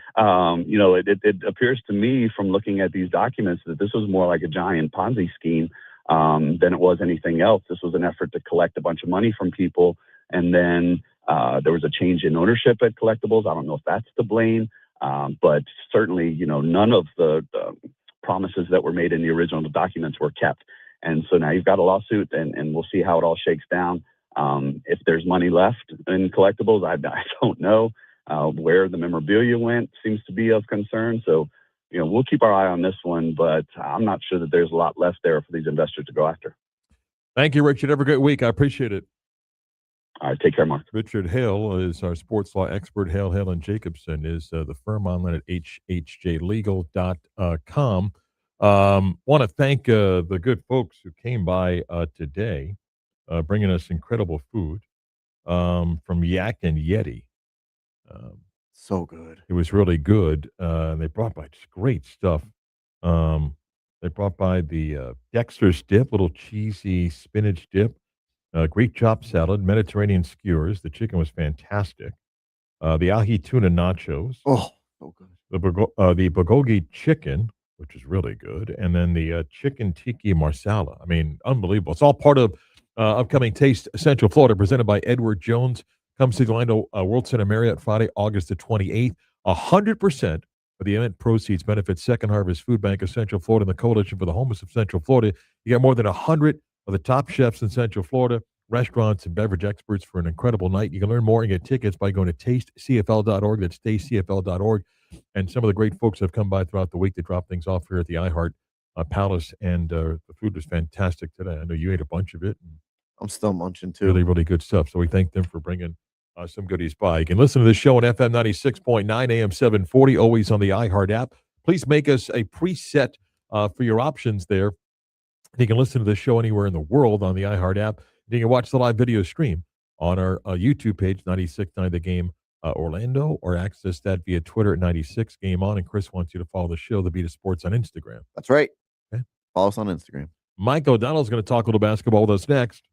It appears to me from looking at these documents that this was more like a giant Ponzi scheme than it was anything else. This was an effort to collect a bunch of money from people, and then there was a change in ownership at collectibles. I don't know if that's to blame, but certainly, none of the promises that were made in the original documents were kept. And so now you've got a lawsuit, and we'll see how it all shakes down. If there's money left in collectibles, I don't know. Where the memorabilia went seems to be of concern. So, we'll keep our eye on this one, but I'm not sure that there's a lot left there for these investors to go after. Thank you, Richard. Have a great week. I appreciate it. All right, take care, Mark. Richard Hale is our sports law expert. Hale and Jacobson is the firm online at hhjlegal.com. Want to thank the good folks who came by today, bringing us incredible food from Yak and Yeti. So good. It was really good. They brought by just great stuff. They brought by the Dexter's dip, little cheesy spinach dip. Greek chopped salad, Mediterranean skewers. The chicken was fantastic. The ahi tuna nachos, Oh, so good. the bulgogi chicken, which is really good, and then the chicken tiki marsala. I mean, unbelievable. It's all part of upcoming Taste Central Florida, presented by Edward Jones. Comes to the Orlando World Center Marriott Friday, August the 28th. 100% of the event proceeds benefit Second Harvest Food Bank of Central Florida and the Coalition for the Homeless of Central Florida. You got more than 100 of the top chefs in Central Florida, restaurants and beverage experts for an incredible night. You can learn more and get tickets by going to tastecfl.org. That's tastecfl.org. And some of the great folks have come by throughout the week to drop things off here at the iHeart Palace. And the food was fantastic today. I know you ate a bunch of it. I'm still munching too. Really, really good stuff. So we thank them for bringing some goodies by. You can listen to this show on FM 96.9, AM 740, always on the iHeart app. Please make us a preset for your options there. You can listen to this show anywhere in the world on the iHeart app. You can watch the live video stream on our YouTube page, 96.9 The Game Orlando, or access that via Twitter at 96 Game On. And Chris wants you to follow the show, The Beat of Sports, on Instagram. That's right. Okay. Follow us on Instagram. Mike O'Donnell is going to talk a little basketball with us next.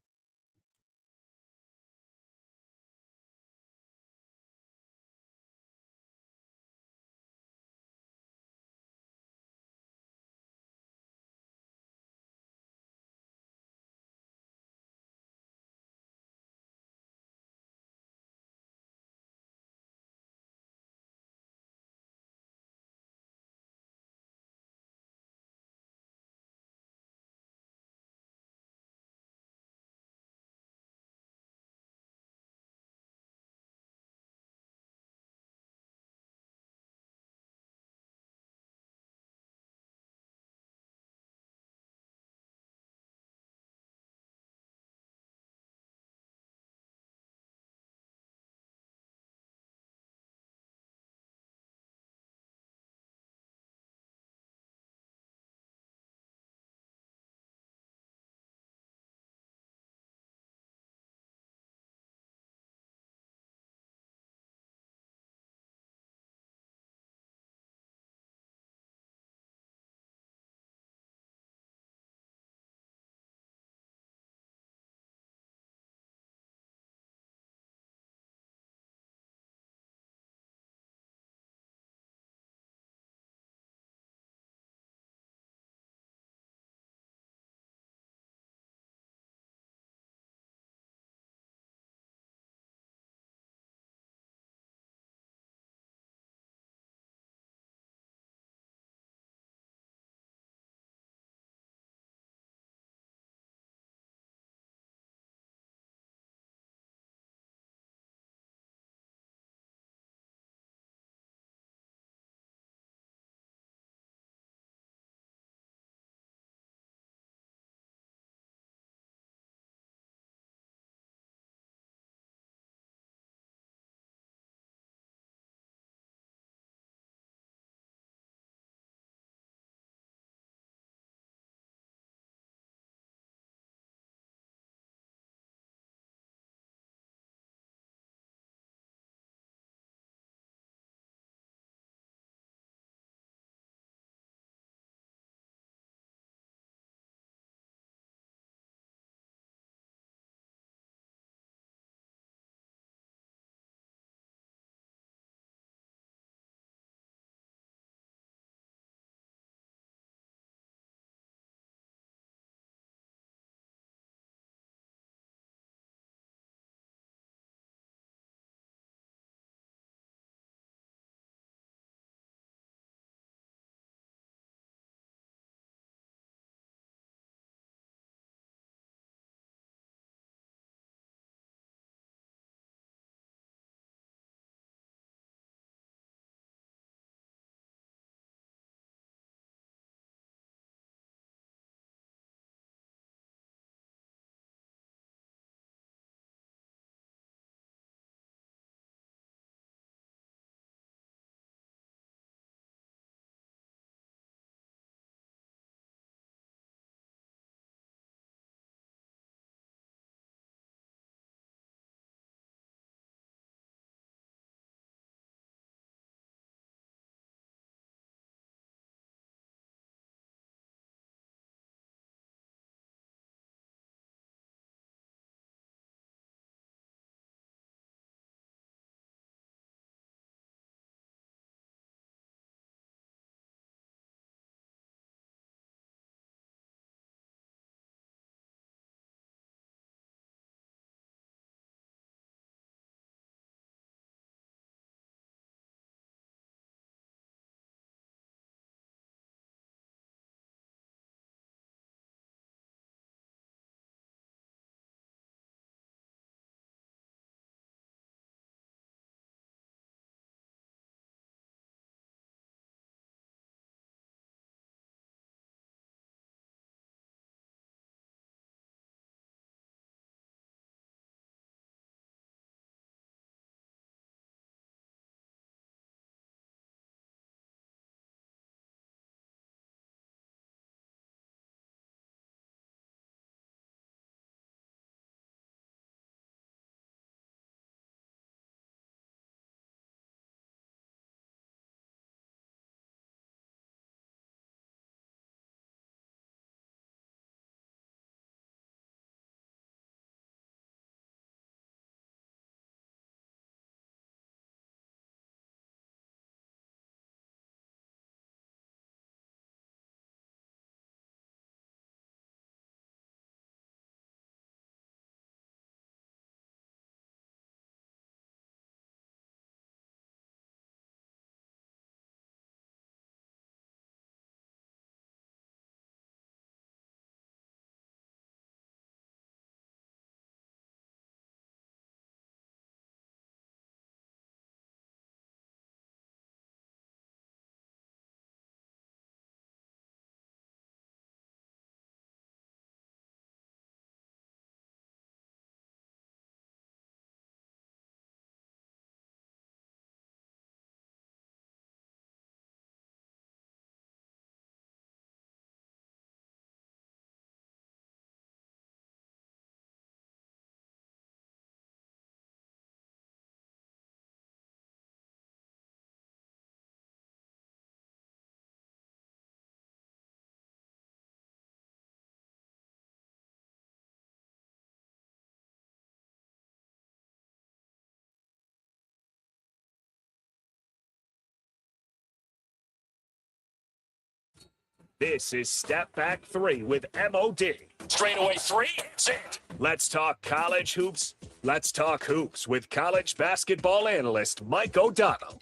This is Step Back 3 with MOD. Straightaway 3, it's it. Let's talk college hoops. Let's talk hoops with college basketball analyst Mike O'Donnell.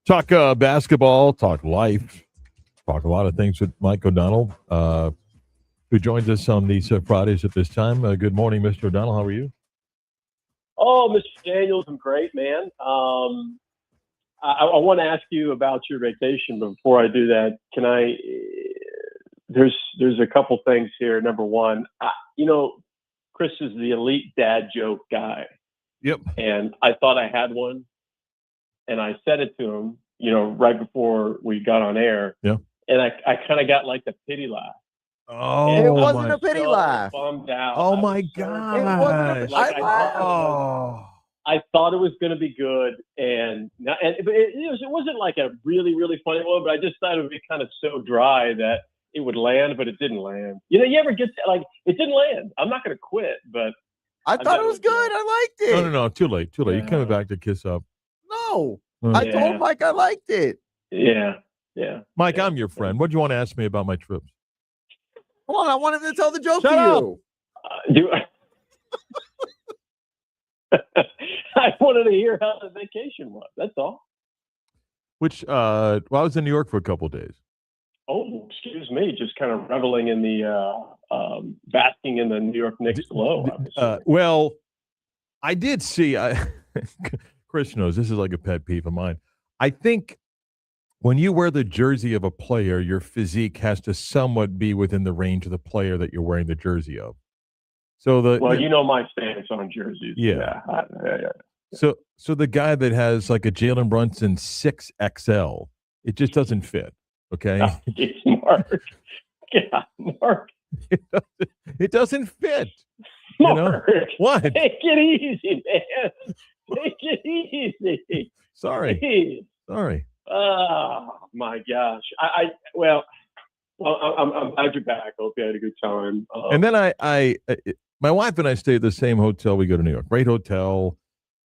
Talk basketball, talk life, talk a lot of things with Mike O'Donnell, who joins us on these Fridays at this time. Good morning, Mr. O'Donnell. How are you? Oh, Mr. Daniels, I'm great, man. I want to ask you about your vacation, but before I do that, can I? There's a couple things here. Number one, Chris is the elite dad joke guy. Yep. And I thought I had one, and I said it to him, right before we got on air. Yeah. And I kind of got like the pity laugh. Oh, It wasn't a pity So laugh. bummed out. Oh, I my was so God. bummed It wasn't a out. pity Like, laugh. Oh. I thought it was going to be good, but it wasn't like a really, really funny one. But I just thought it would be kind of so dry that it would land, but it didn't land. You ever get like it didn't land? I'm not going to quit, but I thought it was good. I liked it. No. Too late. Yeah. You're coming back to kiss up. No, Mm. I told Mike I liked it. yeah. Mike, I'm your friend. What do you want to ask me about my trips? Hold on, I wanted to tell the joke Shut to up. you. I wanted to hear how the vacation was. That's all. Which, I was in New York for a couple of days. Oh, excuse me, just kind of reveling in the basking in the New York Knicks glow. Well, I did see. Chris knows this is like a pet peeve of mine. I think when you wear the jersey of a player, your physique has to somewhat be within the range of the player that you're wearing the jersey of. So my stance on jerseys. Yeah. Yeah. So the guy that has like a Jalen Brunson 6XL, it just doesn't fit. Okay. It's Mark. Yeah, Mark. It doesn't fit. Mark. What? Take it easy, man. Take it easy. Sorry. Please. Sorry. Oh my gosh. I'm glad you're back. Hope you had a good time. And then my wife and I stay at the same hotel. We go to New York. Great hotel.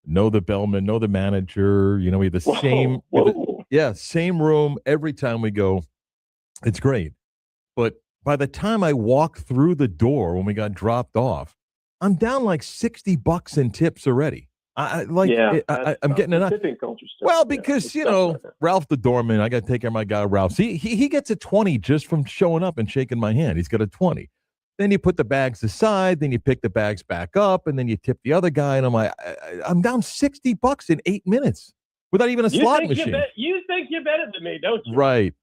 Know the bellman. Know the manager. We have the same room every time we go. It's great. But by the time I walk through the door when we got dropped off, I'm down like $60 in tips already. I'm getting enough. Tipping culture stuff. Well, because Ralph the doorman, I got to take care of my guy Ralph. See, he gets a 20 just from showing up and shaking my hand. He's got a 20. Then you put the bags aside, then you pick the bags back up, and then you tip the other guy. And I'm like, I'm down $60 in 8 minutes without even a slot machine. You think you're better than me, don't you? Right.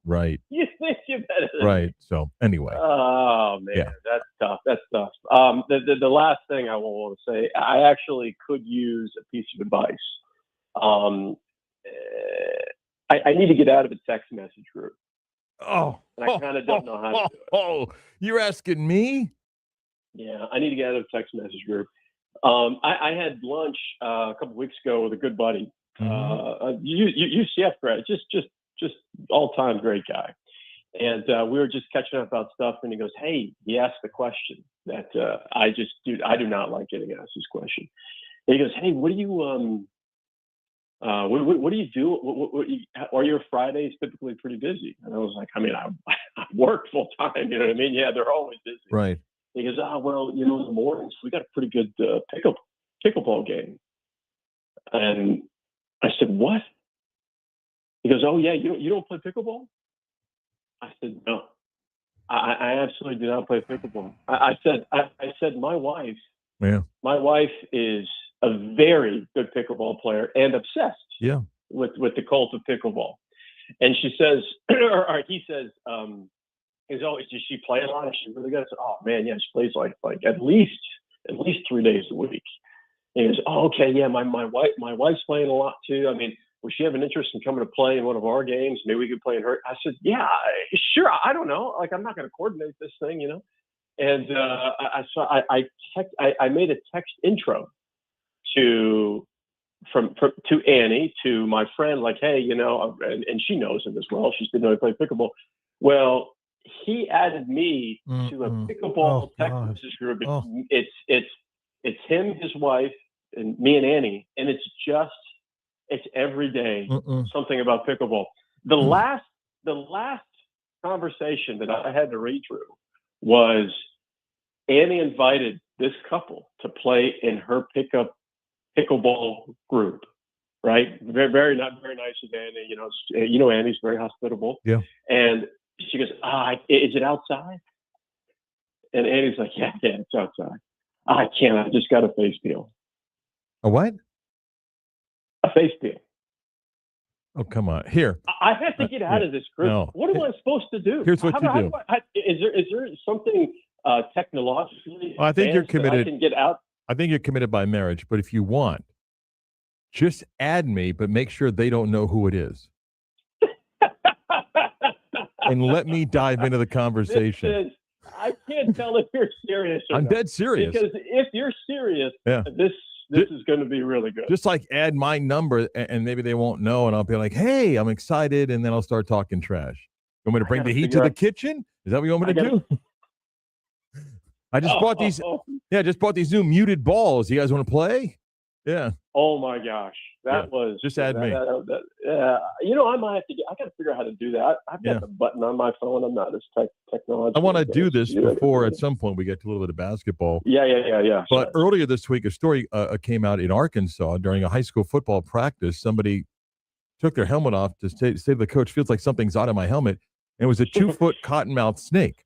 You think you're better than me. Right. So anyway. Oh man, Yeah. That's tough. The last thing I want to say, I actually could use a piece of advice. I need to get out of a text message group. Oh, and I kind of don't know how to do it. Oh, you're asking me? Yeah, I need to get out of a text message group. I had lunch a couple weeks ago with a good buddy, UCF grad, just all time great guy, and we were just catching up about stuff. And he goes, "Hey," he asked the question that I do not like getting asked this question. And he goes, "Hey, what do you what do you do? Are your Fridays typically pretty busy?" And I was like, I work full time. You know what I mean? Yeah, they're always busy. Right. He goes, in the mornings we got a pretty good pickleball game. And I said, "What?" He goes, "Oh yeah, you don't play pickleball?" I said, "No, I absolutely do not play pickleball." I said, my wife. Yeah. My wife is a very good pickleball player and obsessed. Yeah. With the cult of pickleball, and she says, or he says, "Is always does she play a lot? Is she really good?" I said, "Oh man, yeah, she plays like at least 3 days a week." And he goes, "Oh, okay, yeah, my wife's playing a lot too. I mean, would she have an interest in coming to play in one of our games? Maybe we could play in her." I said, "Yeah, sure. I don't know. Like, I'm not going to coordinate this thing, And I made a text intro to Annie, to my friend, like, "Hey, and she knows him as well. She didn't know I played pickleball." Well, he added me to a pickleball text message group. It's him, his wife, and me and Annie, and it's every day something about pickleball. The last conversation that I had to read through was Annie invited this couple to play in her pickleball group, right? Very, very not very nice of Annie. Annie's very hospitable. Yeah. And she goes, is it outside? And Annie's like, yeah, it's outside. I can't. I just got a face peel. A what? A face peel. Oh, come on. Here. I have to get out of this, Chris. No. What am I supposed to do? Here's what you do. Is there something technologically Well, I think you're advanced that committed. I can get out? I think you're committed by marriage, but if you want, just add me, but make sure they don't know who it is. And let me dive into the conversation. I can't tell if you're serious or I'm not. dead serious. Because if you're serious, Yeah. this is going to be really good. Just like add my number and maybe they won't know, and I'll be like, hey, I'm excited, and then I'll start talking trash. You want me to bring the heat to the kitchen? Is that what you want me to do? I just bought these. Yeah, just bought these new muted balls. You guys want to play? Yeah. Oh my gosh, that was just add me. I might have to. I got to figure out how to do that. I've got the button on my phone. I'm not as technological. I want to do this before at some point we get to a little bit of basketball. Yeah. But earlier this week, a story came out in Arkansas during a high school football practice. Somebody took their helmet off to say to the coach, feels like something's out of my helmet. And it was a 2-foot cottonmouth snake.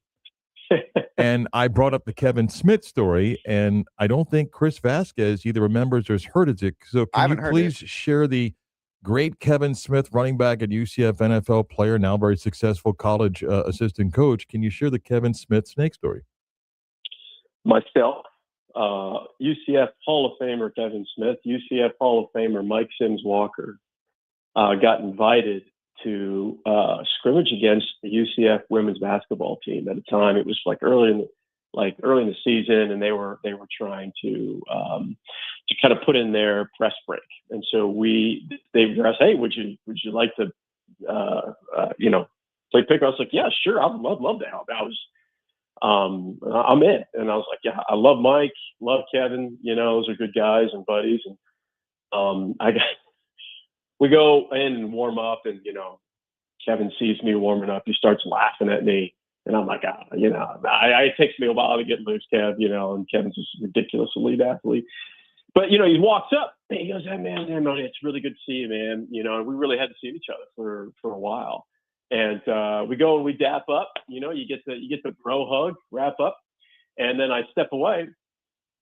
And I brought up the Kevin Smith story, and I don't think Chris Vasquez either remembers or has heard of it. So can you please share the great Kevin Smith, running back at UCF, NFL player, now very successful college assistant coach. Can you share the Kevin Smith snake story? Myself, UCF Hall of Famer Kevin Smith, UCF Hall of Famer Mike Sims Walker got invited to scrimmage against the UCF women's basketball team. At the time, it was like early in the season, and they were trying to kind of put in their press break. And so they asked, hey, would you like to play pick? I was like, yeah, sure, I'd love to help. I'm in. And I was like, yeah, I love Mike, love Kevin. Those are good guys and buddies. And we go in and warm up, and Kevin sees me warming up. He starts laughing at me, and I'm like, it takes me a while to get loose, Kev. And Kevin's just a ridiculous elite athlete. But he walks up and he goes, "Hey man, it's really good to see you, man." And we really had to see each other for a while. And we go and we dap up. You get the bro hug, wrap up, and then I step away,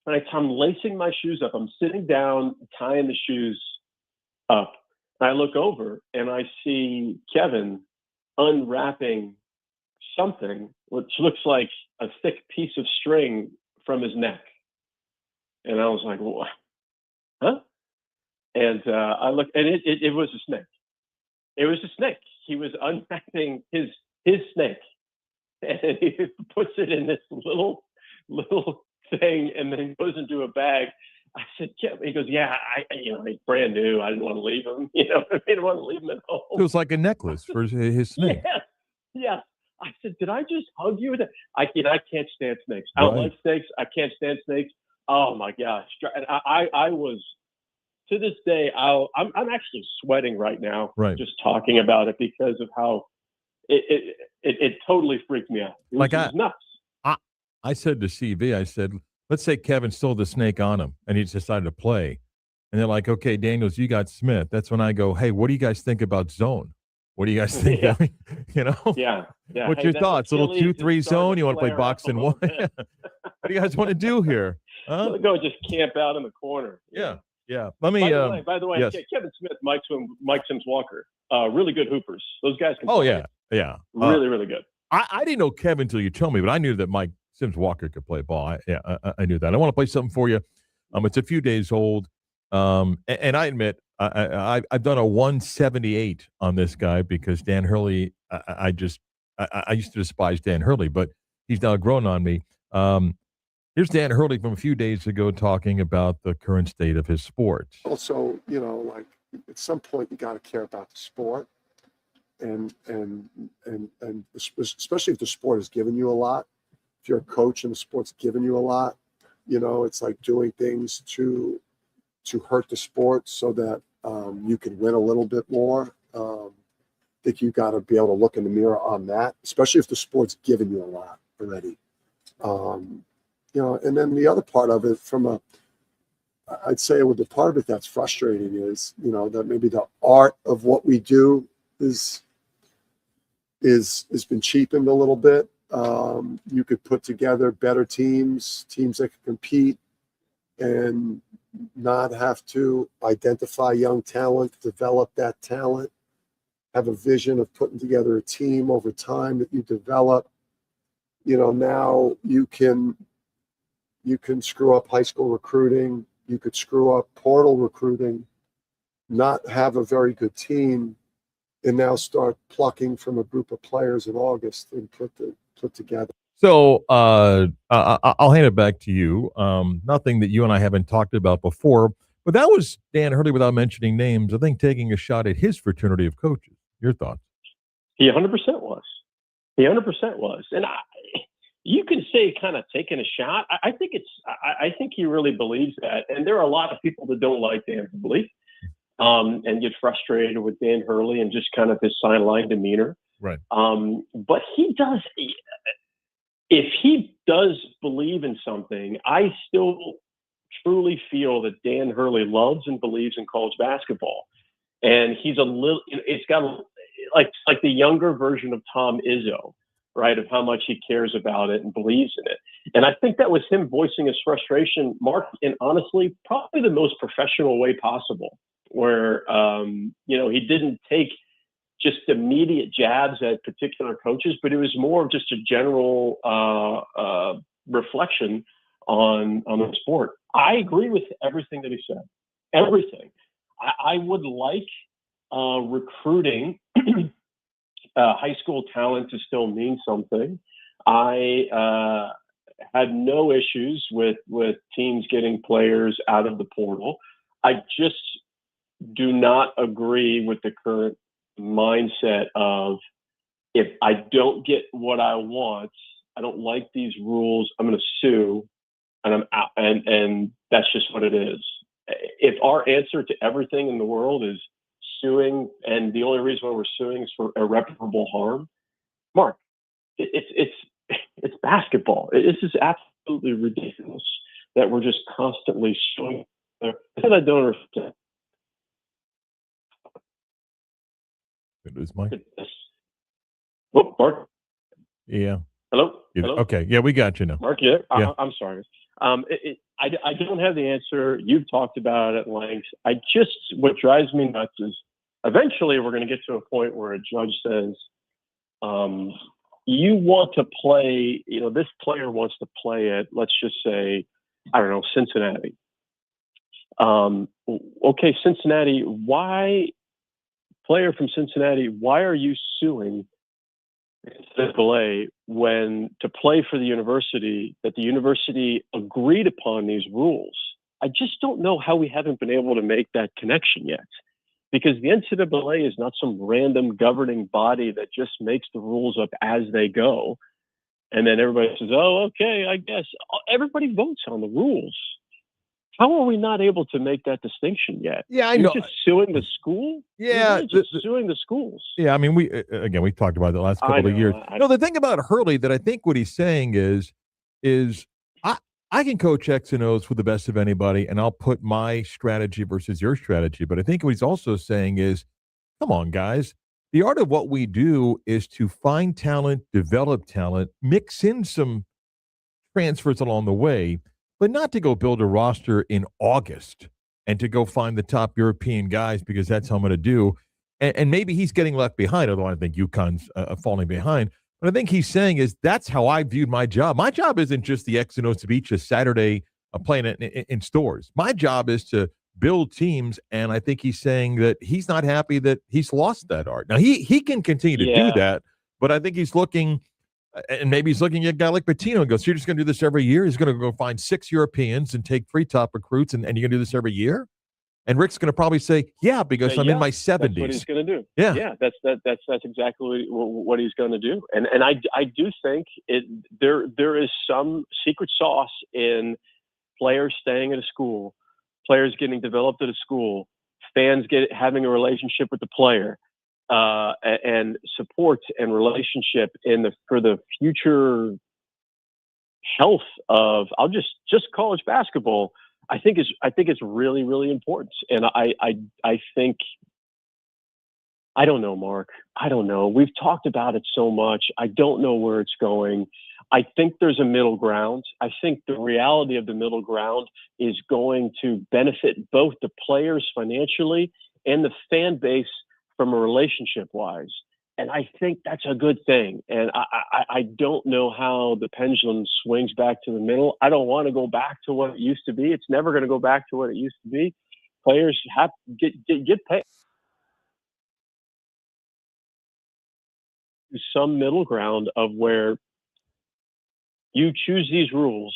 and I'm lacing my shoes up. I'm sitting down, tying the shoes up. I look over and I see Kevin unwrapping something which looks like a thick piece of string from his neck. And I was like, what? Huh? And I looked, and it was a snake. It was a snake. He was unwrapping his snake. And he puts it in this little thing and then goes into a bag. I said, Kevin, he goes, yeah, he's brand new. I didn't want to leave him. I didn't want to leave him at home. It was like a necklace for his snake. Yeah. I said, did I just hug you? I can't stand snakes. I don't like snakes. I can't stand snakes. Oh my gosh. And I was, to this day, I'm actually sweating right now, just talking about it because of how it totally freaked me out. It was nuts. I said to CV, I said, let's say Kevin stole the snake on him and he decided to play. And they're like, okay, Daniels, you got Smith. That's when I go, hey, what do you guys think about zone? What do you guys think? Yeah. Yeah. Yeah. What's your thoughts? Little 2-3 zone? You want to play box and one? What do you guys want to do here? Huh? Go just camp out in the corner. Yeah. Let me. By the way, yes. Kevin Smith, Mike Sims Walker, really good hoopers. Those guys can play. Yeah. Really, really good. I didn't know Kevin until you told me, but I knew that Mike Sims Walker could play ball. I knew that. I want to play something for you. It's a few days old. And I admit, I've done a 178 on this guy because Dan Hurley, I used to despise Dan Hurley, but he's now grown on me. Here's Dan Hurley from a few days ago talking about the current state of his sport. Also, like at some point you got to care about the sport, and especially if the sport has given you a lot. If you're a coach and the sport's given you a lot, it's like doing things to hurt the sport so that you can win a little bit more. think you got to be able to look in the mirror on that, especially if the sport's given you a lot already. And then the other part of it I'd say with the part of it that's frustrating is, that maybe the art of what we do has been cheapened a little bit. You could put together better teams that can compete and not have to identify young talent, develop that talent, have a vision of putting together a team over time that you develop. Now you can screw up high school recruiting. You could screw up portal recruiting, not have a very good team, and now start plucking from a group of players in August and put together. So I'll hand it back to you. Nothing that you and I haven't talked about before, but that was Dan Hurley, without mentioning names, I think taking a shot at his fraternity of coaches. Your thoughts? He 100% was. He 100% was. And you can say kind of taking a shot. I think he really believes that. And there are a lot of people that don't like Dan Hurley and get frustrated with Dan Hurley and just kind of his sideline demeanor. Right. But he does. If he does believe in something, I still truly feel that Dan Hurley loves and believes in college basketball. And he's it's got like the younger version of Tom Izzo, right? Of how much he cares about it and believes in it. And I think that was him voicing his frustration, Mark, in honestly, probably the most professional way possible, where, he didn't take just immediate jabs at particular coaches, but it was more of just a general reflection on the sport. I agree with everything that he said. Everything. I would like recruiting high school talent to still mean something. I had no issues with teams getting players out of the portal. I just do not agree with the current mindset of, if I don't get what I want, I don't like these rules, I'm going to sue, and I'm out, and that's just what it is. If our answer to everything in the world is suing, and the only reason why we're suing is for irreparable harm, Mark, it's basketball. This is absolutely ridiculous that we're just constantly suing. I said I don't understand. It is Mike. Oh, Mark. Yeah. Hello. Hello? Okay. Yeah, we got you now. Mark, yeah. Yeah. I'm sorry. I don't have the answer. You've talked about it at length. What drives me nuts is eventually we're going to get to a point where a judge says, you want to play, this player wants to play at, let's just say, I don't know, Cincinnati. Okay, Cincinnati, player from Cincinnati, why are you suing the NCAA when to play for the university, that the university agreed upon these rules? I just don't know how we haven't been able to make that connection yet, because the NCAA is not some random governing body that just makes the rules up as they go. And then everybody says, oh, okay, I guess. Everybody votes on the rules. How are we not able to make that distinction yet? Yeah, I You're know. just suing the school? Yeah, You're just suing the schools. Yeah, I mean, we talked about it the last couple of years. No, the thing about Hurley that I think what he's saying is I can coach X and O's for the best of anybody, and I'll put my strategy versus your strategy. But I think what he's also saying is, come on, guys. The art of what we do is to find talent, develop talent, mix in some transfers along the way, but not to go build a roster in August and to go find the top European guys because that's how I'm going to do. And maybe he's getting left behind, although I think UConn's falling behind. But I think he's saying is that's how I viewed my job. My job isn't just the X and O's to beat you Saturday playing in stores. My job is to build teams, and I think he's saying that he's not happy that he's lost that art. Now, he can continue to do that, but I think he's looking – and maybe he's looking at a guy like Pitino and goes, so you're just going to do this every year? He's going to go find 6 Europeans and take 3 top recruits, and you're going to do this every year? And Rick's going to probably say, yeah, because I'm in my 70s. That's what he's going to do. Yeah, that's exactly what he's going to do. And I do think there is some secret sauce in players staying at a school, players getting developed at a school, fans having a relationship with the player. and support and relationship for the future health of just college basketball, I think it's really, really important. And I think, I don't know, Mark. I don't know. We've talked about it so much. I don't know where it's going. I think there's a middle ground. I think the reality of the middle ground is going to benefit both the players financially and the fan base from a relationship wise. And I think that's a good thing. And I don't know how the pendulum swings back to the middle. I don't want to go back to what it used to be. It's never going to go back to what it used to be. Players have get paid. Some middle ground of where you choose these rules,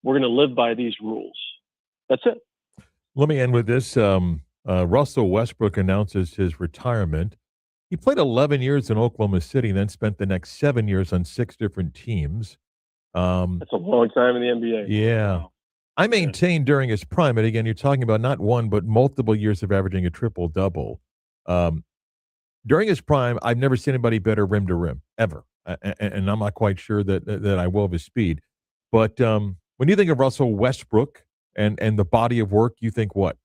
we're going to live by these rules. That's it. Let me end with this. Russell Westbrook announces his retirement. He played 11 years in Oklahoma City, then spent the next 7 years on 6 different teams. That's a long time in the NBA. Yeah. Wow. I maintained during his prime, and again, you're talking about not one, but multiple years of averaging a triple-double. During his prime, I've never seen anybody better rim to rim, ever. And I'm not quite sure that I will have his speed. But when you think of Russell Westbrook and the body of work, you think what?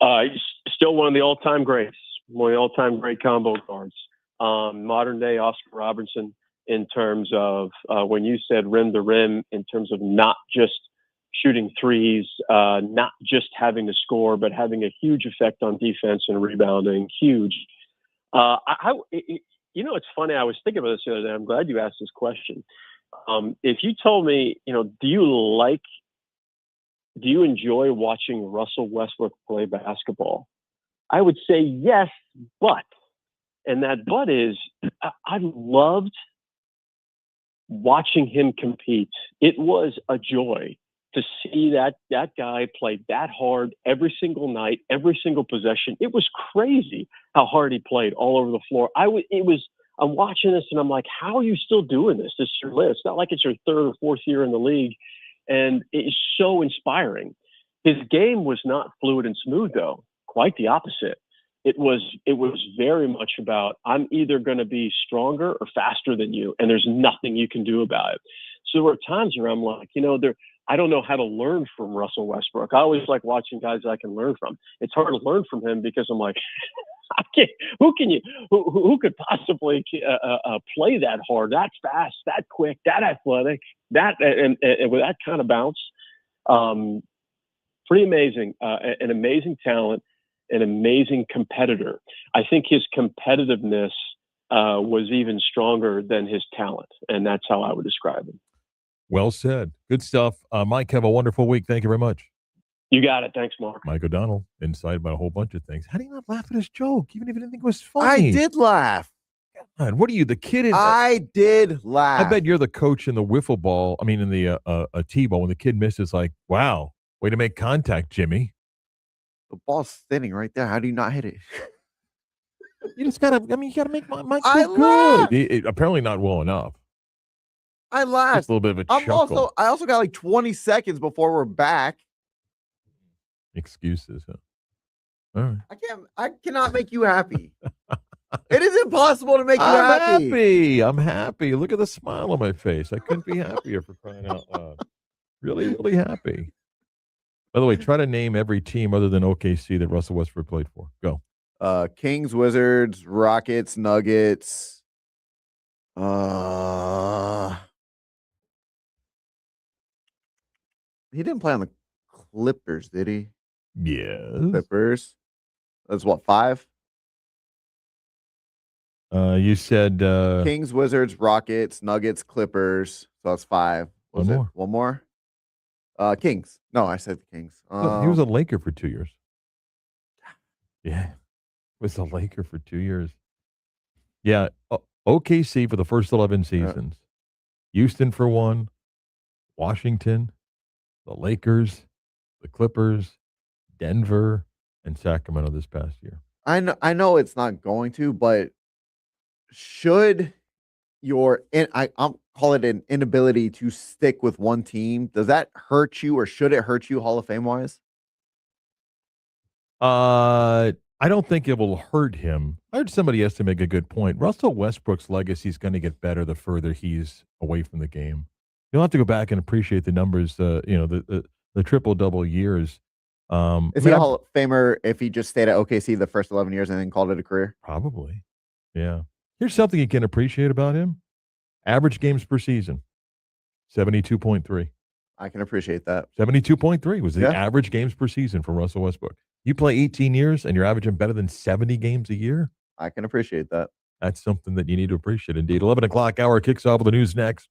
He's still one of the all-time greats, one of the all-time great combo guards. Modern-day Oscar Robertson in terms of when you said rim to rim, in terms of not just shooting threes, not just having to score, but having a huge effect on defense and rebounding, huge. It's funny. I was thinking about this the other day. I'm glad you asked this question. If you told me, do you enjoy watching Russell Westbrook play basketball? I would say yes, and that but is, I loved watching him compete. It was a joy to see that guy play that hard every single night, every single possession. It was crazy how hard he played all over the floor. I'm watching this and I'm like, how are you still doing this? This is your list. It's not like it's your 3rd or 4th year in the league. And it's so inspiring. His game was not fluid and smooth, though. Quite the opposite. It was very much about, I'm either going to be stronger or faster than you, and there's nothing you can do about it. So there were times where I'm like, I don't know how to learn from Russell Westbrook. I always like watching guys I can learn from. It's hard to learn from him because I'm like, who could possibly play that hard, that fast, that quick, that athletic, that and with that kind of bounce? Pretty amazing. An amazing talent, an amazing competitor. I think his competitiveness was even stronger than his talent, and that's how I would describe him. Well said. Good stuff. Mike, have a wonderful week. Thank you very much. You got it. Thanks, Mark. Mike O'Donnell, inside about a whole bunch of things. How do you not laugh at his joke, even if you didn't think it was funny? I did laugh. God, what are you, the kid? I did laugh. I bet you're the coach in the wiffle ball. I mean, in the T-ball, when the kid misses, like, wow, way to make contact, Jimmy. The ball's standing right there. How do you not hit it? You just gotta. I mean, you gotta make Mike I feel laughed. good. Apparently, not well enough. I laughed. Just a little bit of a chuckle. I also got like 20 seconds before we're back. Excuses, huh? All right. I cannot make you happy. It is impossible to make you happy. I'm happy. Look at the smile on my face. I couldn't be happier, for crying out loud. Really, really happy. By the way, try to name every team other than OKC that Russell Westbrook played for. Go. Kings, Wizards, Rockets, Nuggets. He didn't play on the Clippers, did he? Yes. Clippers. That's what, 5? You said Kings, Wizards, Rockets, Nuggets, Clippers. So that's 5. One more. One more? Kings. No, I said the Kings. Look, he was a Laker for 2 years. Yeah. Was a Laker for 2 years. Yeah. OKC for the first 11 seasons. Houston for 1. Washington, the Lakers, the Clippers, Denver, and Sacramento this past year. I know it's not going to, but should I'll call it an inability to stick with one team, does that hurt you, or should it hurt you Hall of Fame wise? I I don't think it will hurt him. I heard somebody else to make a good point. Russell Westbrook's legacy is going to get better the further he's away from the game. You'll have to go back and appreciate the numbers. The triple double years. Is he a Hall of Famer if he just stayed at OKC the first 11 years and then called it a career? Probably. Yeah. Here's something you can appreciate about him. Average games per season, 72.3. I can appreciate that. 72.3 was the Yeah. average games per season for Russell Westbrook. You play 18 years and you're averaging better than 70 games a year. I can appreciate that. That's something that you need to appreciate indeed. 11 o'clock hour kicks off with the news next.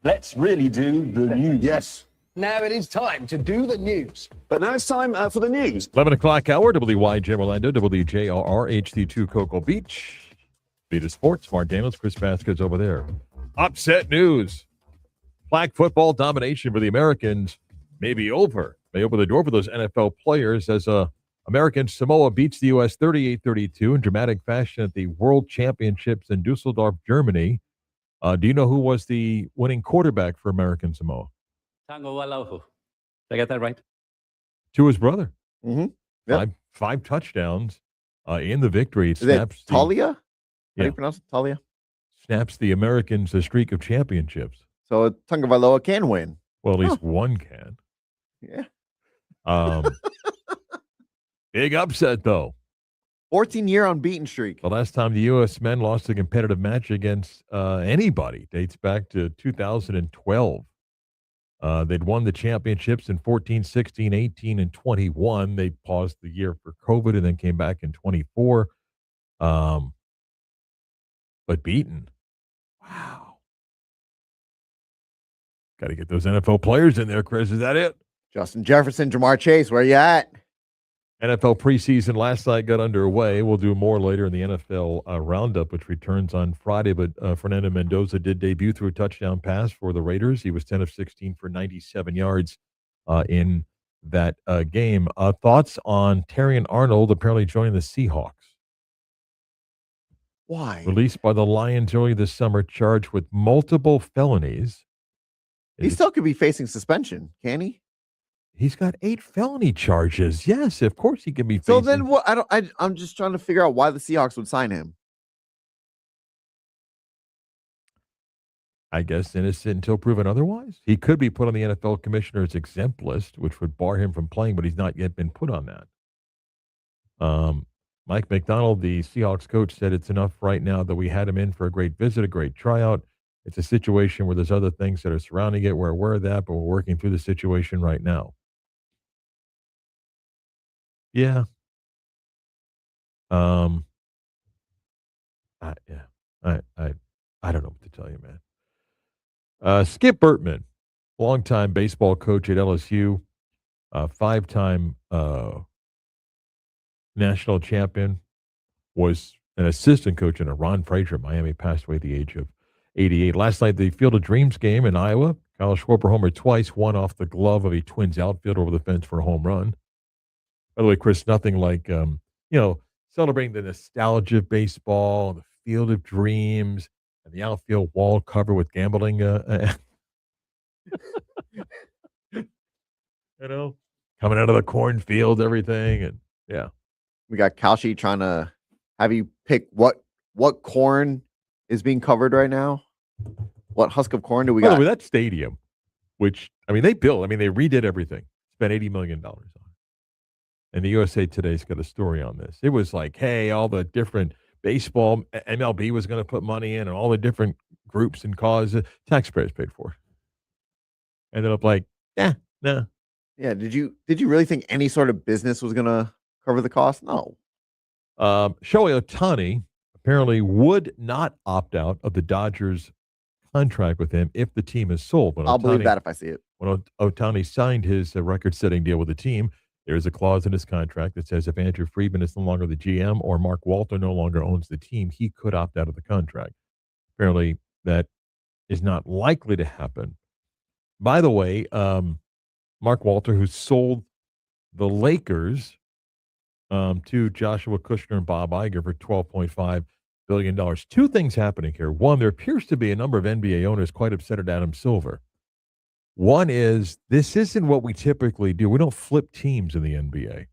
Let's really do the news. Yes. Now it is time to do the news. But now it's time for the news. 11 o'clock hour, WYJ Orlando, WJRR, HD2 Cocoa Beach. Vita Sports, Marc Daniels, Chris Vasquez over there. Upset news. Flag football domination for the Americans may be over. May open the door for those NFL players as American Samoa beats the U.S. 38-32 in dramatic fashion at the World Championships in Dusseldorf, Germany. Do you know who was the winning quarterback for American Samoa? Tango Walauhu. Did I get that right? To his brother. Mm-hmm. Yep. Five touchdowns in the victory. Is it Talia? How do you pronounce it? Talia? Snaps the Americans a streak of championships. So Tagovailoa can win. Well, at least one can. Yeah. Big upset, though. 14-year unbeaten streak. The last time the U.S. men lost a competitive match against anybody dates back to 2012. They'd won the championships in 14, 16, 18, and 21. They paused the year for COVID and then came back in 24. But beaten. Wow. Got to get those NFL players in there, Chris. Is that it? Justin Jefferson, Jamar Chase, where you at? NFL preseason last night got underway. We'll do more later in the NFL roundup, which returns on Friday. But Fernando Mendoza did debut through a touchdown pass for the Raiders. He was 10 of 16 for 97 yards in that game. Thoughts on Terrion Arnold apparently joining the Seahawks? Why? Released by the Lions early this summer, charged with multiple felonies. He still could be facing suspension, can he? He's got 8 felony charges. Yes, of course he can be facing. So then what? I'm just trying to figure out why the Seahawks would sign him. I guess innocent until proven otherwise. He could be put on the NFL commissioner's exempt list, which would bar him from playing, but he's not yet been put on that. Mike McDonald, the Seahawks coach, said it's enough right now that we had him in for a great visit, a great tryout. It's a situation where there's other things that are surrounding it. We're aware of that, but we're working through the situation right now. Yeah. I don't know what to tell you, man. Skip Bertman, longtime baseball coach at LSU, 5-time national champion, was an assistant coach in a Ron Frazier at Miami, passed away at the age of 88. Last night, the Field of Dreams game in Iowa, Kyle Schwarber homered twice, one off the glove of a Twins outfielder over the fence for a home run. By the way, Chris, nothing like, celebrating the nostalgia of baseball, the Field of Dreams, and the outfield wall covered with gambling, coming out of the cornfield, everything. And yeah. We got Kalshi trying to have you pick what corn is being covered right now. What husk of corn do we got? By the way, that stadium, which, they built, they redid everything. Spent $80 million on it. And the USA Today's got a story on this. It was like, hey, all the different baseball, MLB was going to put money in, and all the different groups and causes, taxpayers paid for it. Ended up like, no. Yeah, did you really think any sort of business was going to cover the cost? No. Shohei Ohtani apparently would not opt out of the Dodgers contract with him if the team is sold. I'll believe that if I see it. When Ohtani signed his record-setting deal with the team, there's a clause in his contract that says if Andrew Friedman is no longer the GM or Mark Walter no longer owns the team, he could opt out of the contract. Apparently, that is not likely to happen. By the way, Mark Walter, who sold the Lakers to Joshua Kushner and Bob Iger for $12.5 billion. 2 things happening here. One, there appears to be a number of NBA owners quite upset at Adam Silver. One is, this isn't what we typically do. We don't flip teams in the NBA.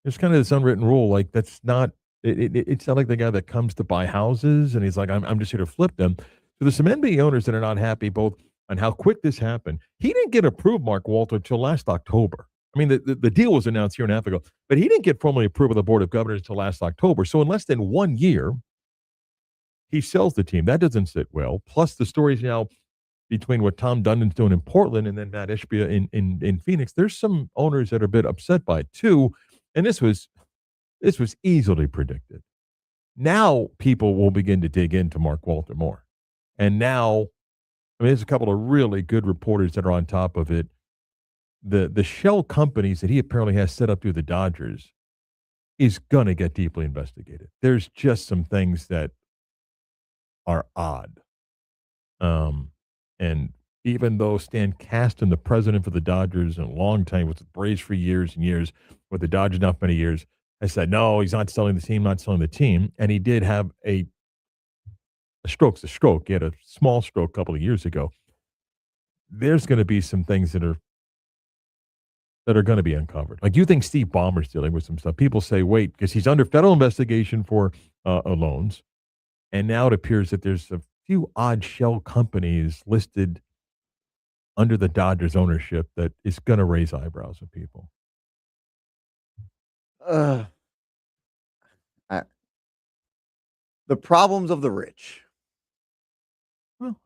There's kind of this unwritten rule, like that's not, it's not like the guy that comes to buy houses and he's like, I'm just here to flip them. So there's some NBA owners that are not happy both on how quick this happened. He didn't get approved, Mark Walter, until last October. The deal was announced a year and a half ago, but he didn't get formally approved by the Board of Governors until last October. So in less than 1 year, he sells the team. That doesn't sit well. Plus the stories now between what Tom Dundon's doing in Portland and then Matt Ishbia in Phoenix. There's some owners that are a bit upset by it too. And this was easily predicted. Now people will begin to dig into Mark Walter more. And now I mean, there's a couple of really good reporters that are on top of it. The shell companies that he apparently has set up through the Dodgers is going to get deeply investigated. There's just some things that are odd. And even though Stan Kasten, the president for the Dodgers, and a long time with the Braves for years and years, with the Dodgers not many years, I said, no, he's not selling the team, not selling the team. And he did have a stroke's a stroke. He had a small stroke a couple of years ago. There's going to be some things that are going to be uncovered. Like, you think Steve Ballmer's dealing with some stuff. People say, wait, because he's under federal investigation for loans. And now it appears that there's a few odd shell companies listed under the Dodgers ownership that is going to raise eyebrows of people. I, the problems of the rich. Well,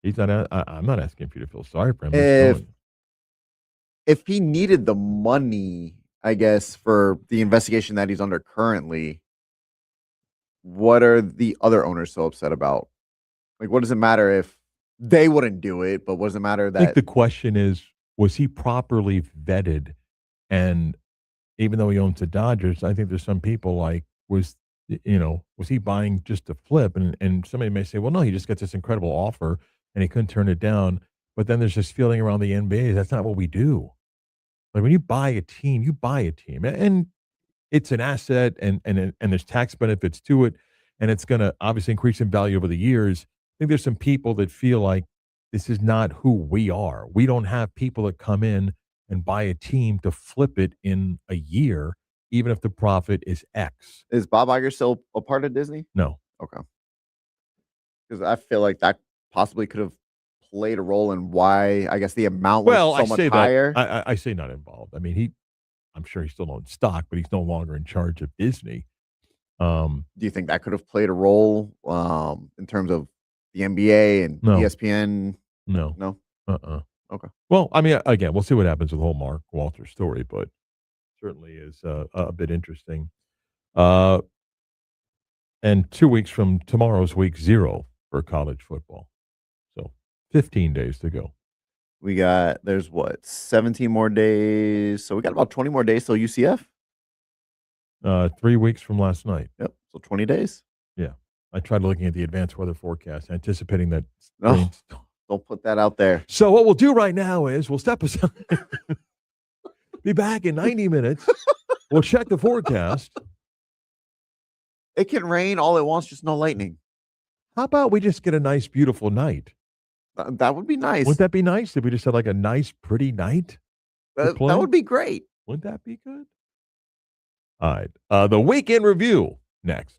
he's not. I'm not asking for you to feel sorry for him. If he needed the money, I guess, for the investigation that he's under currently, what are the other owners so upset about? Like, what does it matter if they wouldn't do it, but what does it matter that... I think the question is, was he properly vetted? And even though he owns the Dodgers, I think there's some people like, was he buying just to flip? And somebody may say, well, no, he just gets this incredible offer and he couldn't turn it down. But then there's this feeling around the NBA, that's not what we do. Like, when you buy a team, you buy a team, and it's an asset, and there's tax benefits to it, and it's going to obviously increase in value over the years. I think there's some people that feel like this is not who we are. We don't have people that come in and buy a team to flip it in a year, even if the profit is X. Is Bob Iger still a part of Disney? No. Okay. Because I feel like that possibly could have played a role in why, I guess, the amount was so much higher. I say not involved. I mean, I'm sure he still owns stock, but he's no longer in charge of Disney. Do you think that could have played a role in terms of the NBA and ESPN? No. No? Okay. Well, I mean, again, we'll see what happens with the whole Mark Walter story, but certainly is a bit interesting. And 2 weeks from tomorrow's week 0 for college football. So 15 days to go. There's 17 more days. So we got about 20 more days till UCF. 3 weeks from last night. Yep. So 20 days. Yeah. I tried looking at the advanced weather forecast, anticipating that. No, don't put that out there. So what we'll do right now is we'll step aside. Be back in 90 minutes. We'll check the forecast. It can rain all it wants, just no lightning. How about we just get a nice, beautiful night? That would be nice. Wouldn't that be nice if we just had like a nice, pretty night? That would be great. Wouldn't that be good? All right. The weekend review next.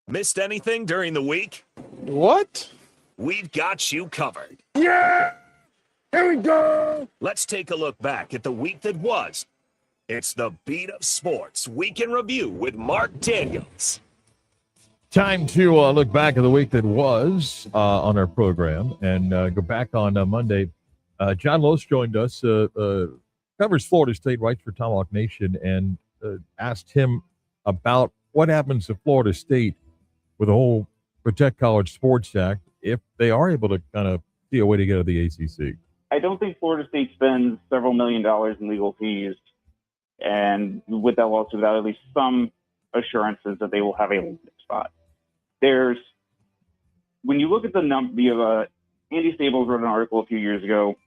Missed anything during the week? What? We've got you covered. Yeah! Here we go! Let's take a look back at the week that was. It's the Beat of Sports Week in Review with Marc Daniels. Time to look back at the week that was on our program and go back on Monday. John Lose joined us, covers Florida State, writes for Tomahawk Nation, and asked him about what happens to Florida State with the whole Protect College Sports Act if they are able to kind of see a way to get out of the ACC. I don't think Florida State spends several $1 million in legal fees, and with that lawsuit, without at least some assurances that they will have a landing spot. When you look at the number, Andy Stables wrote an article a few years ago.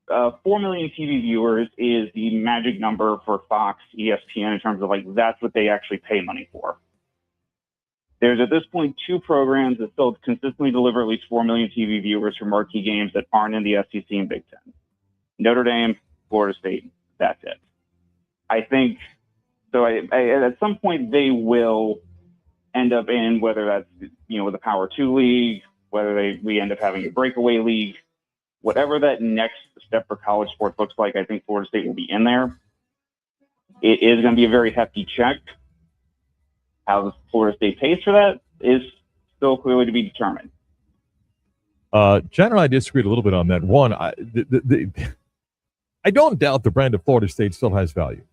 4 million TV viewers is the magic number for Fox, ESPN in terms of that's what they actually pay money for. There's at this point 2 programs that still consistently deliver at least 4 million TV viewers for marquee games that aren't in the SEC and Big Ten. Notre Dame, Florida State, that's it. I think, so at some point they will end up in, whether that's, with a Power 2 league, whether we end up having a breakaway league, whatever that next step for college sports looks like, I think Florida State will be in there. It is going to be a very hefty check. How Florida State pays for that is still clearly to be determined. John and I disagreed a little bit on that. One, I don't doubt the brand of Florida State still has value.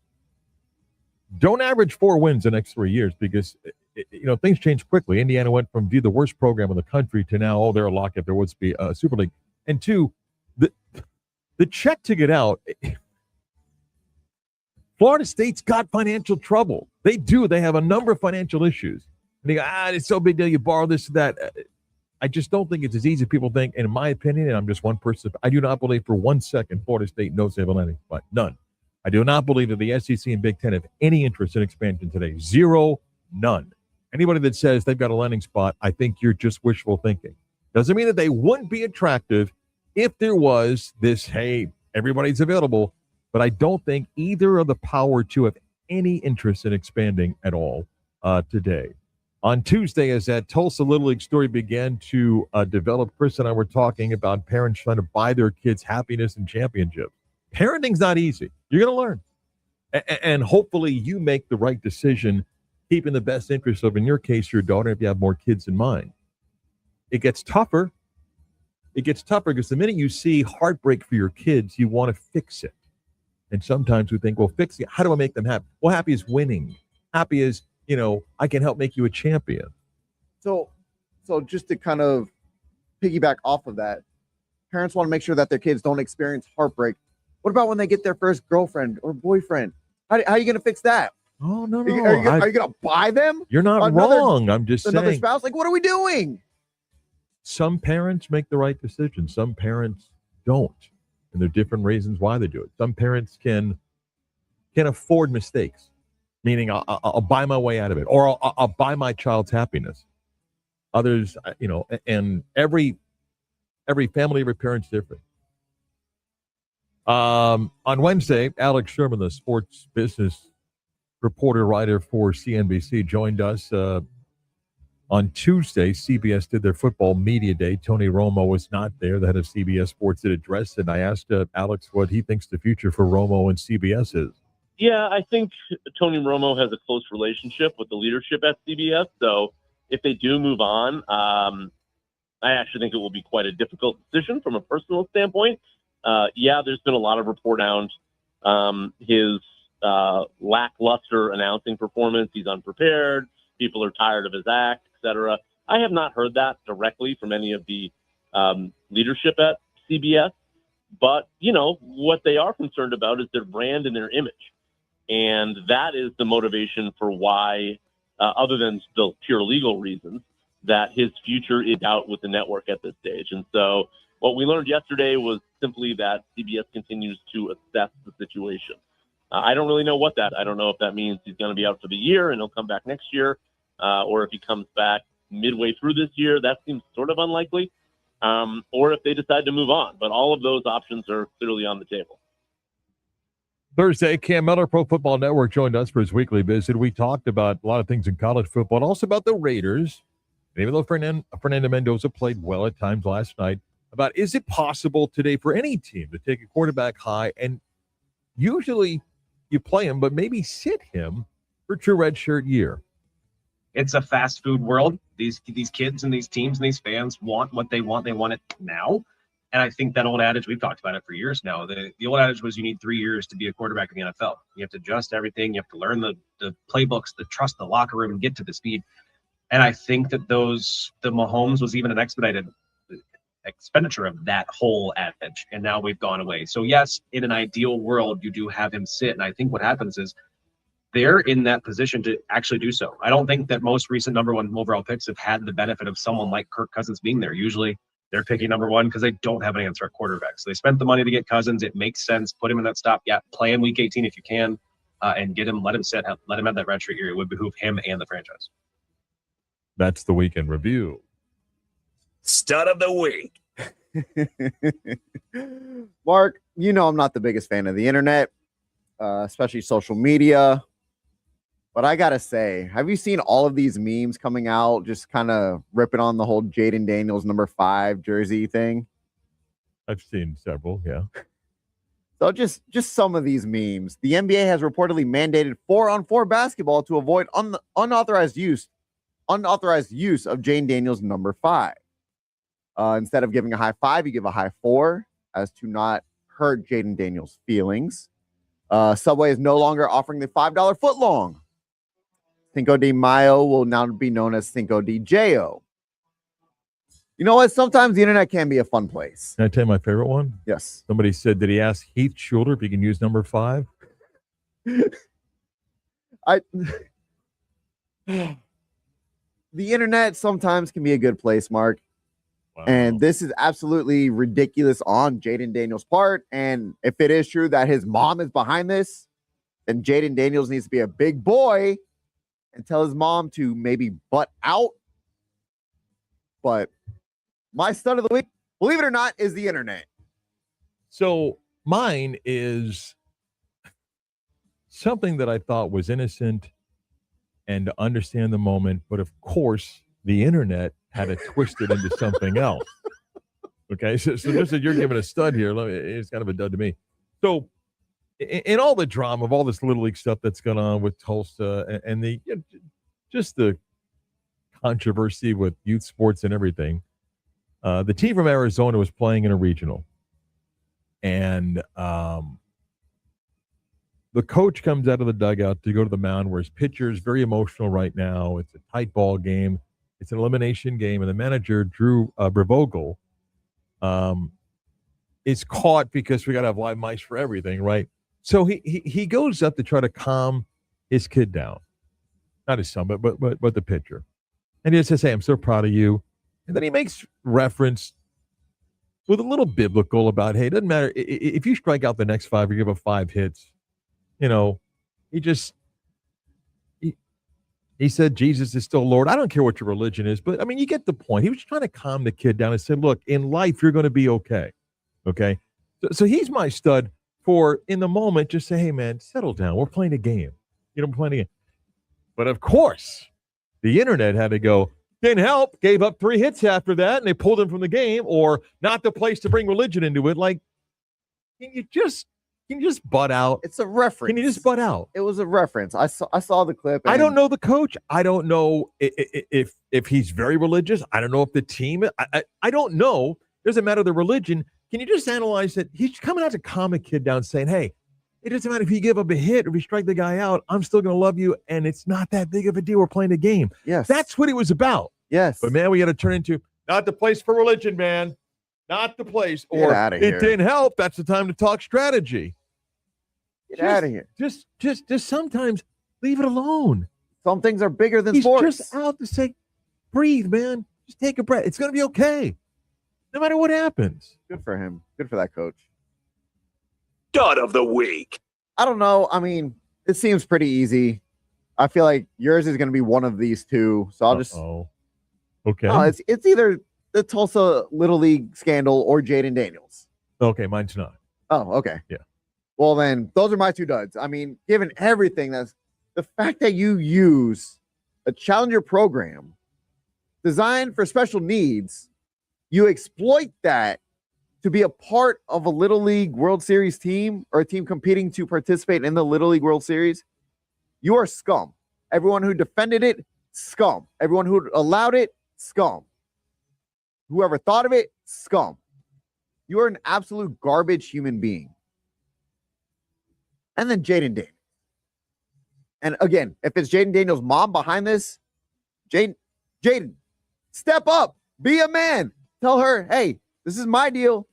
Don't average 4 wins the next 3 years because, things change quickly. Indiana went from the worst program in the country to now, they're a lock if there was to be a Super League. And 2, the check to get out, Florida State's got financial trouble. They do. They have a number of financial issues. And they go, it's so big deal. You borrow this, that. I just don't think it's as easy as people think. And in my opinion, and I'm just one person, I do not believe for 1 second Florida State knows they have a landing spot. None. I do not believe that the SEC and Big Ten have any interest in expansion today. 0, none. Anybody that says they've got a landing spot, I think you're just wishful thinking. Doesn't mean that they wouldn't be attractive if there was this, hey, everybody's available. But I don't think either of the Power 2 have any interest in expanding at all today. On Tuesday, as that Tulsa Little League story began to develop, Chris and I were talking about parents trying to buy their kids happiness and championships. Parenting's not easy. You're going to learn. And hopefully you make the right decision, keeping the best interest of, in your case, your daughter, if you have more kids in mind. It gets tougher. It gets tougher because the minute you see heartbreak for your kids, you want to fix it. And sometimes we think, well, fix it. How do I make them happy? Well, happy is winning. Happy is, I can help make you a champion. So just to kind of piggyback off of that, parents want to make sure that their kids don't experience heartbreak. What about when they get their first girlfriend or boyfriend? How are you going to fix that? Oh, no. Are you going to buy them? You're not wrong. I'm just saying. Another spouse? What are we doing? Some parents make the right decision. Some parents don't. And there are different reasons why they do it. Some parents can afford mistakes, meaning I'll buy my way out of it, or I'll buy my child's happiness. Others, and every family, every parent's different. On Wednesday, Alex Sherman, the sports business reporter, writer for CNBC, joined us. On Tuesday, CBS did their football media day. Tony Romo was not there. The head of CBS Sports did address it. And I asked Alex what he thinks the future for Romo and CBS is. Yeah, I think Tony Romo has a close relationship with the leadership at CBS. So if they do move on, I actually think it will be quite a difficult decision from a personal standpoint. There's been a lot of report around his lackluster announcing performance. He's unprepared. People are tired of his act, etc. I have not heard that directly from any of the leadership at CBS. But, what they are concerned about is their brand and their image. And that is the motivation for why, other than the pure legal reasons, that his future is out with the network at this stage. And so what we learned yesterday was simply that CBS continues to assess the situation. I don't really know I don't know if that means he's going to be out for the year and he'll come back next year, or if he comes back midway through this year. That seems sort of unlikely, or if they decide to move on. But all of those options are clearly on the table. Thursday, Cam Miller, Pro Football Network, joined us for his weekly visit. We talked about a lot of things in college football and also about the Raiders. And even though Fernando Mendoza played well at times last night, about is it possible today for any team to take a quarterback high and usually you play him, but maybe sit him for true redshirt year? It's a fast food world. These kids and these teams and these fans want what they want. They want it now. And I think that old adage, we've talked about it for years now. The old adage was you need 3 years to be a quarterback in the NFL. You have to adjust everything. You have to learn the playbooks, the trust the locker room, and get to the speed. And I think that the Mahomes was even an expedited expenditure of that whole adage. And now we've gone away. So yes, in an ideal world, you do have him sit. And I think what happens is they're in that position to actually do so. I don't think that most recent number 1 overall picks have had the benefit of someone like Kirk Cousins being there. Usually they're picking number 1 because they don't have an answer at quarterback. So they spent the money to get Cousins. It makes sense. Put him in that stop. Yeah, play him week 18 if you can, and get him. Let him sit. Let him have that redshirt year. It would behoove him and the franchise. That's the weekend review. Stud of the week. Mark, you know I'm not the biggest fan of the internet, especially social media. But I got to say, have you seen all of these memes coming out just kind of ripping on the whole Jaden Daniels number 5 jersey thing? I've seen several, yeah. So just some of these memes. The NBA has reportedly mandated 4-on-4 basketball to avoid unauthorized use of Jaden Daniels number 5. Instead of giving a high 5, you give a high 4 as to not hurt Jaden Daniels' feelings. Subway is no longer offering the $5 footlong. Cinco de Mayo will now be known as Cinco de Mayo. You know what? Sometimes the internet can be a fun place. Can I tell you my favorite one? Yes. Somebody said, did he ask Heath Schuler if he can use number 5? The internet sometimes can be a good place, Mark. Wow. And this is absolutely ridiculous on Jaden Daniels' part. And if it is true that his mom is behind this, then Jaden Daniels needs to be a big boy and tell his mom to maybe butt out. But my stud of the week, believe it or not, is the internet. So mine is something that I thought was innocent and to understand the moment. But of course, the internet had it twisted into something else. Okay, so just that you're giving a stud here, it's kind of a dud to me. So in all the drama of all this Little League stuff that's going on with Tulsa and the just the controversy with youth sports and everything, the team from Arizona was playing in a regional. And the coach comes out of the dugout to go to the mound where his pitcher is very emotional right now. It's a tight ball game. It's an elimination game. And the manager, Drew Brevogel, is caught because we got to have live mice for everything, right? So he goes up to try to calm his kid down. Not his son, but the pitcher. And he just says, hey, I'm so proud of you. And then he makes reference with a little biblical about, hey, it doesn't matter. If you strike out the next 5 or give up 5 hits, you know, he said Jesus is still Lord. I don't care what your religion is, but, I mean, you get the point. He was trying to calm the kid down and said, look, in life, you're going to be okay. Okay? So he's my stud for, in the moment, just say, hey, man, settle down. We're playing a game. We're playing a game. But, of course, the internet had to go, didn't help, gave up 3 hits after that, and they pulled him from the game, or not the place to bring religion into it. Like, can you just butt out? It's a reference. Can you just butt out? It was a reference. I saw the clip. I don't know the coach. I don't know if he's very religious. I don't know if the team. I don't know. Doesn't matter the religion. Can you just analyze it? He's coming out to calm a kid down, saying, "Hey, it doesn't matter if you give up a hit or if you strike the guy out. I'm still going to love you, and it's not that big of a deal. We're playing a game." Yes, that's what it was about. Yes, but man, we got to turn into not the place for religion, man. Not the place. Get or outta it here. didn't help. That's the time to talk strategy. Get out of here. Just sometimes leave it alone. Some things are bigger than He's sports. just out to say, breathe, man. Just take a breath. It's going to be okay, no matter what happens. Good for him. Good for that coach. Stud of the week. I don't know. I mean, it seems pretty easy. I feel like yours is going to be one of these two. So I'll just. Okay. No, it's either the Tulsa Little League scandal or Jaden Daniels. Okay, mine's not. Oh, okay. Yeah. Well, then those are my two duds. I mean, given everything, that's the fact that you use a challenger program designed for special needs, you exploit that to be a part of a Little League World Series team or a team competing to participate in the Little League World Series. You are scum. Everyone who defended it, scum. Everyone who allowed it, scum. Whoever thought of it, scum. You are an absolute garbage human being. And then Jaden Daniels. And again, if it's Jaden Daniels' mom behind this, Jaden, step up, be a man. Tell her, hey, this is my deal.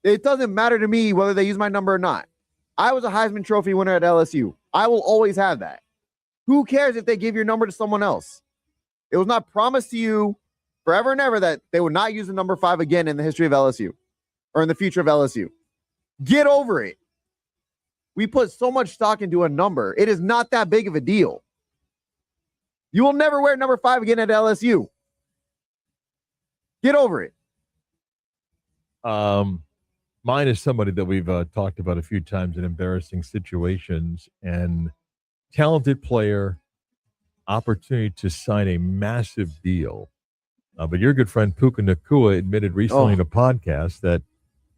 It doesn't matter to me whether they use my number or not. I was a Heisman Trophy winner at LSU. I will always have that. Who cares if they give your number to someone else? It was not promised to you forever and ever that they would not use the number 5 again in the history of LSU or in the future of LSU. Get over it. We put so much stock into a number. It is not that big of a deal. You will never wear number 5 again at LSU. Get over it. Mine is somebody that we've talked about a few times in embarrassing situations, and talented player, opportunity to sign a massive deal. But your good friend Puka Nakua admitted recently in a podcast that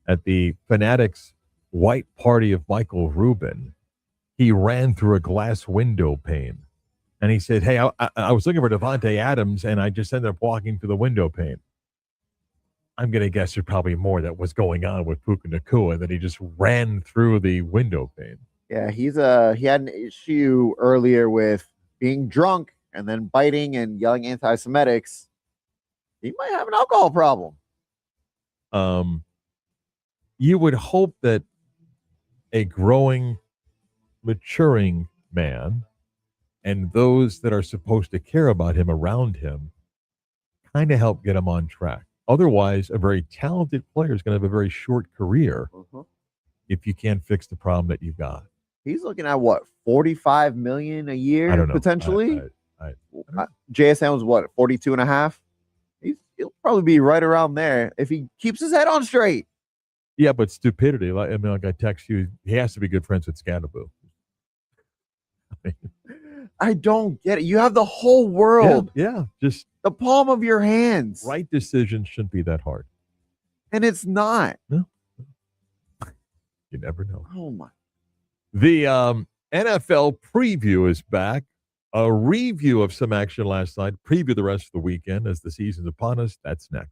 at the Fanatics white party of Michael Rubin, he ran through a glass window pane. And he said, hey, I was looking for Devontae Adams, and I just ended up walking through the window pane. I'm going to guess there's probably more that was going on with Puka Nakua, that he just ran through the window pane. Yeah, he had an issue earlier with being drunk and then biting and yelling anti-Semitics. He might have an alcohol problem. You would hope that a growing, maturing man and those that are supposed to care about him around him kind of help get him on track. Otherwise, a very talented player is going to have a very short career if you can't fix the problem that you've got. He's looking at what, $45 million a year I don't know. potentially. I JSN was what, 42 and a half. He'll probably be right around there if he keeps his head on straight. Yeah, but stupidity. Like I text you, he has to be good friends with Scadaboo. I don't get it. You have the whole world. Yeah, just the palm of your hands. Right decisions shouldn't be that hard. And it's not. No. You never know. Oh, my. The NFL preview is back. A review of some action last night. Preview the rest of the weekend as the season's upon us. That's next.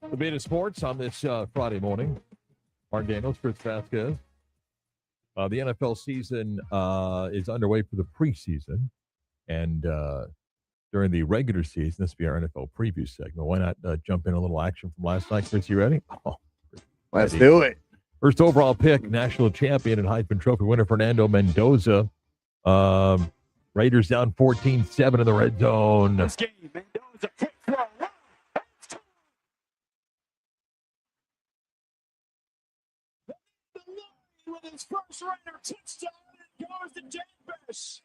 The Beta Sports on this Friday morning. Marc Daniels, Chris Vasquez. The NFL season is underway for the preseason. And during the regular season, this will be our NFL preview segment. Why not jump in a little action from last night? Chris, you ready? Oh, let's do it. First overall pick, national champion and Heisman Trophy winner Fernando Mendoza. Raiders down 14-7 in the red zone. This game, Mendoza, quick throw. With his first Raider touchdown, and goes to Davis.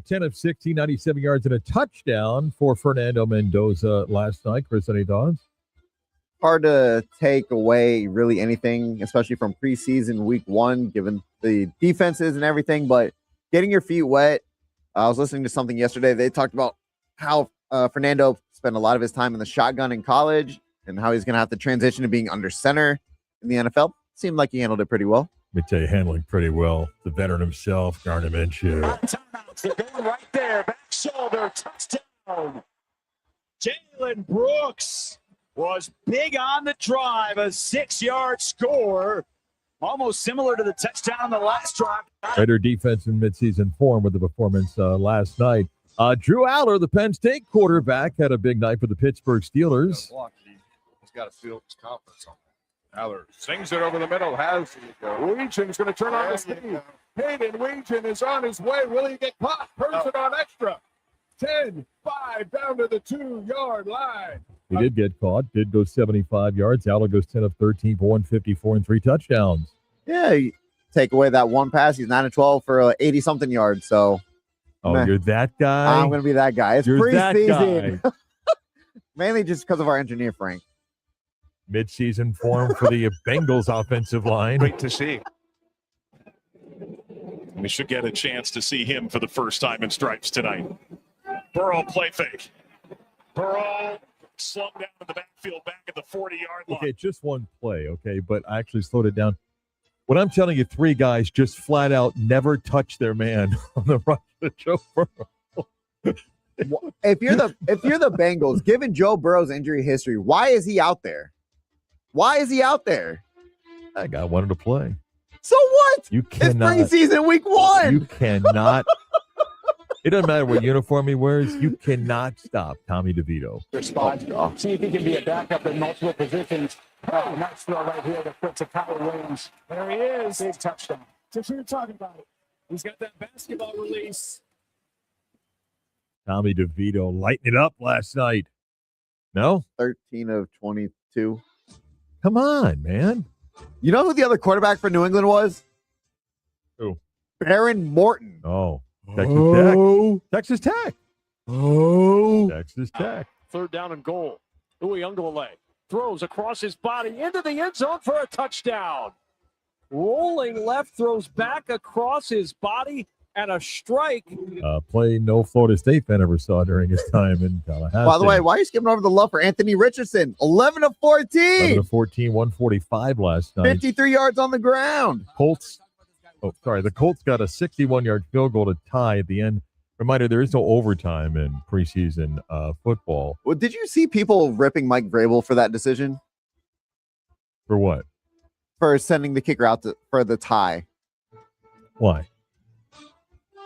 10 of 16, 97 yards and a touchdown for Fernando Mendoza last night. Chris, any thoughts? Hard to take away really anything, especially from preseason week 1, given the defenses and everything, but getting your feet wet. I was listening to something yesterday. They talked about how Fernando spent a lot of his time in the shotgun in college and how he's going to have to transition to being under center in the NFL. Seemed like he handled it pretty well. Let me tell you, handling pretty well. The veteran himself, Gardner Minshew. Timeouts. They're going right there. Back shoulder. Touchdown. Jalen Brooks was big on the drive. A 6-yard score. Almost similar to the touchdown on the last drive. Raider defense in midseason form with the performance last night. Drew Aller, the Penn State quarterback, had a big night for the Pittsburgh Steelers. He's got to feel his confidence on that. Aller sings it over the middle. Weegen's going to turn on the speed. Hayden Weegen is on his way. Will he get caught? Turns it on extra. 10-5 down to the 2-yard line. He did get caught, did go 75 yards. Aller goes 10 of 13 for 154 and 3 touchdowns. Yeah, you take away that one pass. He's 9 of 12 for 80-something yards. So, you're that guy? I'm going to be that guy. It's you're preseason. That guy. Mainly just because of our engineer, Frank. Mid-season form for the Bengals offensive line. Great to see. We should get a chance to see him for the first time in stripes tonight. Burrow play fake. Burrow slung down in the backfield back at the 40-yard line. Okay, just one play, okay, but I actually slowed it down. When I'm telling you 3 guys just flat out never touch their man on the run to Joe Burrow. If you're the Bengals, given Joe Burrow's injury history, why is he out there? Why is he out there? That guy wanted to play. So what? You cannot. It's preseason week 1. You cannot. It doesn't matter what uniform he wears. You cannot stop Tommy DeVito. Spot. See if he can be a backup in multiple positions. Nice throw right here to put to Kyle Williams. There he is. Big touchdown. Just what you're talking about. He's got that basketball release. Tommy DeVito lighting it up last night. No? 13 of 22. Come on, man. You know who the other quarterback for New England was? Who? Baron Morton. Oh. Texas Tech. Texas Tech. 3rd down and goal. Uyunglele throws across his body into the end zone for a touchdown. Rolling left, throws back across his body, and a strike. Play no Florida State fan ever saw during his time in Tallahassee. By the way, why are you skipping over the love for Anthony Richardson? 11 of 14. 11 of 14, 145 last night. 53 yards on the ground. The Colts got a 61-yard field goal to tie at the end. Reminder, there is no overtime in preseason football. Well, did you see people ripping Mike Vrabel for that decision? For what? For sending the kicker out for the tie. Why?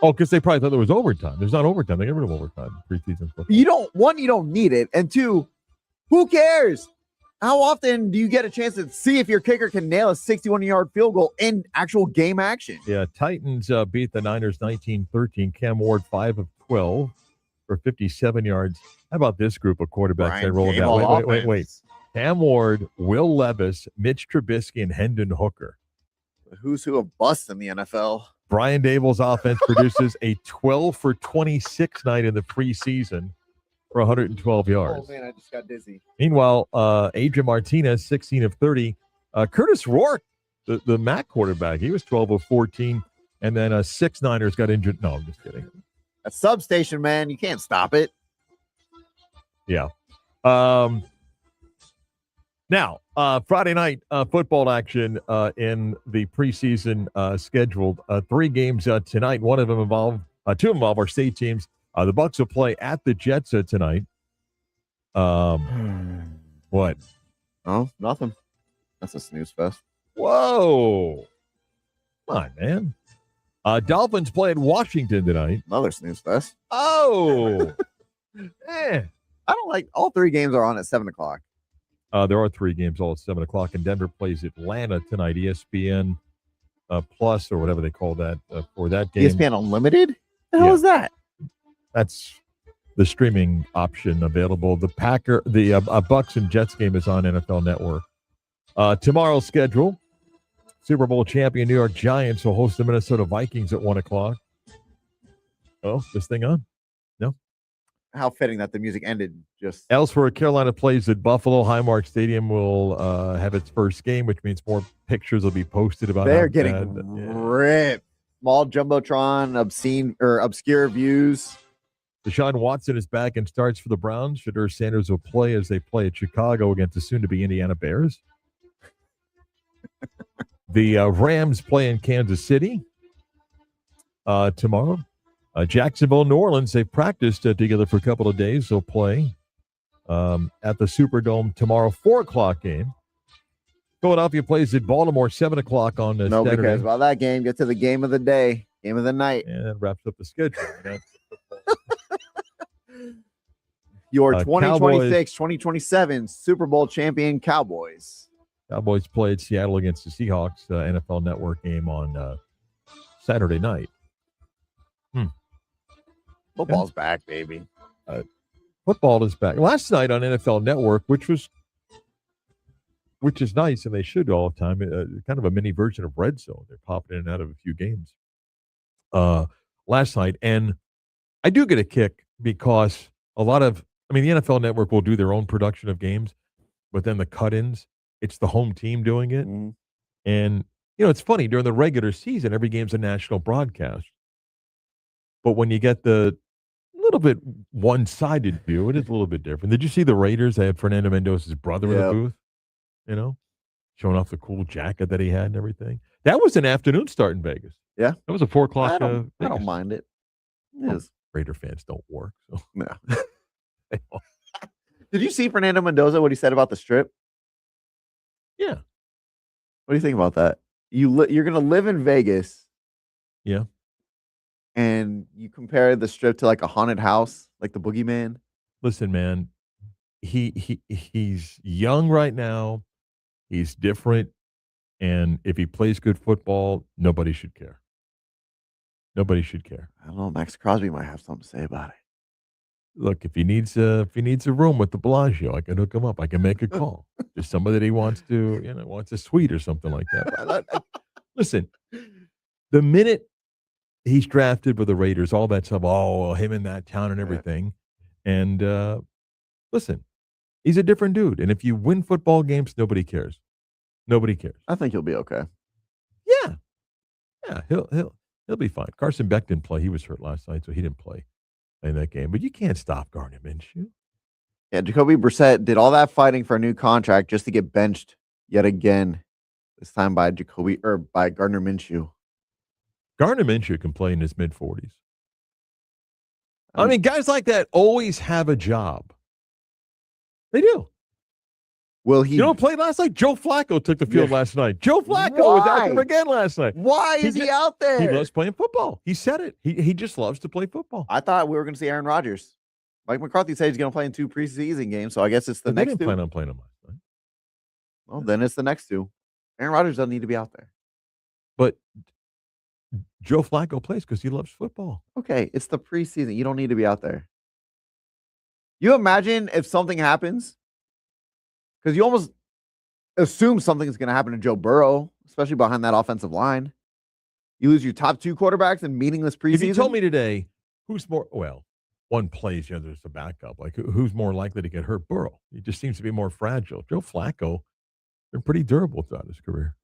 Oh, because they probably thought there was overtime. There's not overtime. They get rid of overtime in preseason football. You don't need it. And 2, who cares? How often do you get a chance to see if your kicker can nail a 61-yard field goal in actual game action? Yeah, Titans beat the Niners 19-13. Cam Ward 5 of 12 for 57 yards. How about this group of quarterbacks they rolled out? Wait. Cam Ward, Will Levis, Mitch Trubisky, and Hendon Hooker. Who's who of bust in the NFL? Brian Dable's offense produces a 12 for 26 night in the preseason for 112 yards. Oh, man, I just got dizzy. Meanwhile, Adrian Martinez, 16 of 30. Curtis Rourke, the MAC quarterback, he was 12 of 14. And then 6 Niners got injured. No, I'm just kidding. A substation, man. You can't stop it. Yeah. Now, Friday night football action in the preseason scheduled. 3 games tonight. One of them involved, 2 involve our state teams. The Bucs will play at the Jets tonight. What? Oh, nothing. That's a snooze fest. Whoa. Come on, man. Dolphins playing Washington tonight. Another snooze fest. Oh. I don't like all 3 games are on at 7 o'clock. There are 3 games all at 7 o'clock, and Denver plays Atlanta tonight. ESPN Plus or whatever they call that for that game. ESPN Unlimited? The hell is that? That's the streaming option available. The Bucks and Jets game is on NFL Network. Tomorrow's schedule: Super Bowl champion New York Giants will host the Minnesota Vikings at 1 o'clock. Oh, this thing on? No. How fitting that the music ended just. Elsewhere, Carolina plays at Buffalo. Highmark Stadium will have its first game, which means more pictures will be posted about. They're getting ripped. Small jumbotron, obscure views. Deshaun Watson is back and starts for the Browns. Shedeur Sanders will play as they play at Chicago against the soon-to-be Indiana Bears. The Rams play in Kansas City tomorrow. Jacksonville, New Orleans, they've practiced together for a couple of days. They'll play at the Superdome tomorrow, 4 o'clock game. Philadelphia plays at Baltimore, 7 o'clock on Nobody Saturday. cares about that game. Get to the game of the day, game of the night. And that wraps up the schedule. Your 2026, 2027 Super Bowl champion Cowboys. Cowboys played Seattle against the Seahawks, NFL Network game on Saturday night. Football's back, baby. Football is back. Last night on NFL Network, which is nice, and they should all the time, kind of a mini version of Red Zone. They're popping in and out of a few games last night. And I do get a kick because the NFL Network will do their own production of games, but then the cut-ins, it's the home team doing it. Mm-hmm. And, it's funny. During the regular season, every game's a national broadcast. But when you get the little bit one-sided view, it is a little bit different. Did you see the Raiders? They had Fernando Mendoza's brother in the booth, showing off the cool jacket that he had and everything. That was an afternoon start in Vegas. Yeah. That was a 4 o'clock. I don't mind it. It is. Raider fans don't work. So. No. Did you see Fernando Mendoza, what he said about the Strip? Yeah. What do you think about that? You're going to live in Vegas. Yeah. And you compare the Strip to like a haunted house, like the Boogeyman. Listen, man, he's young right now. He's different. And if he plays good football, nobody should care. Nobody should care. I don't know. Max Crosby might have something to say about it. Look, if he needs a room with the Bellagio, I can hook him up. I can make a call. There's somebody that he wants wants a suite or something like that. Listen, the minute he's drafted with the Raiders, all that stuff, him in that town and everything. And listen, he's a different dude. And if you win football games, nobody cares. Nobody cares. I think he'll be okay. Yeah. Yeah, he'll be fine. Carson Beck didn't play. He was hurt last night, so he didn't play in that game. But you can't stop Gardner Minshew. Yeah, Jacoby Brissett did all that fighting for a new contract just to get benched yet again. This time by Gardner Minshew. Gardner Minshew can play in his mid-40s. I mean, guys like that always have a job. They do. Will he? You know, played last night. Joe Flacco took the field last night. Joe Flacco was out there again last night. Why is he out there? He loves playing football. He said it. He just loves to play football. I thought we were going to see Aaron Rodgers. Mike McCarthy said he's going to play in 2 preseason games, so I guess it's the next 2. They didn't plan on playing him last night. Well, then it's the next 2. Aaron Rodgers doesn't need to be out there. But Joe Flacco plays because he loves football. Okay, it's the preseason. You don't need to be out there. You imagine if something happens, because you almost assume something's going to happen to Joe Burrow, especially behind that offensive line. You lose your top 2 quarterbacks in meaningless preseason. If you told me today, one plays, the other's a backup. Like, who's more likely to get hurt? Burrow. He just seems to be more fragile. Joe Flacco, been pretty durable throughout his career.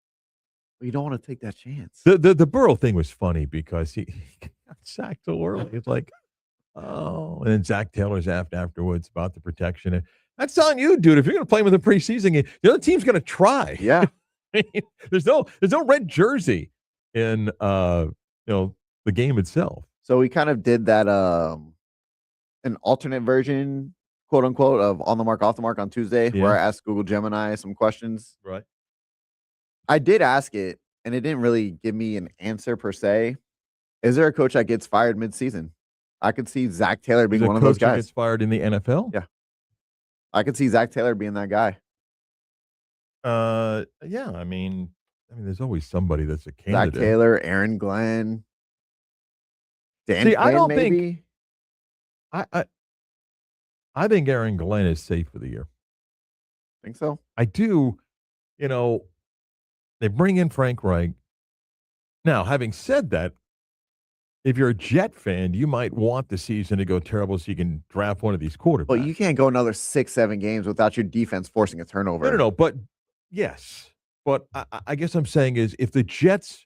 Well, you don't want to take that chance. The Burrow thing was funny because he got sacked so early. It's like, and then Zach Taylor's afterwards about the protection. That's on you, dude. If you're going to play him in the preseason game, the other team's going to try. Yeah. There's no red jersey in the game itself. So we kind of did that an alternate version quote unquote, of On the Mark, Off the Mark on Tuesday, Yeah. where I asked Google Gemini some questions. Right. I did ask it, and it didn't really give me an answer per se. Is there a coach that gets fired mid-season? I could see Zach Taylor being Is a one of those coach that guys. gets fired in the NFL? Yeah. I could see Zach Taylor being that guy. Yeah. I mean, there's always somebody that's a Zach candidate. Taylor, Aaron Glenn, Dan See, I Quinn, don't maybe. think I think Aaron Glenn is safe for the year. Think so? I do. You know, they bring in Frank Reich. Now, having said that, if you're a Jet fan, you might want the season to go terrible so you can draft one of these quarterbacks. But you can't go another 6-7 games without your defense forcing a turnover. No. But yes. But I guess I'm saying is if the Jets,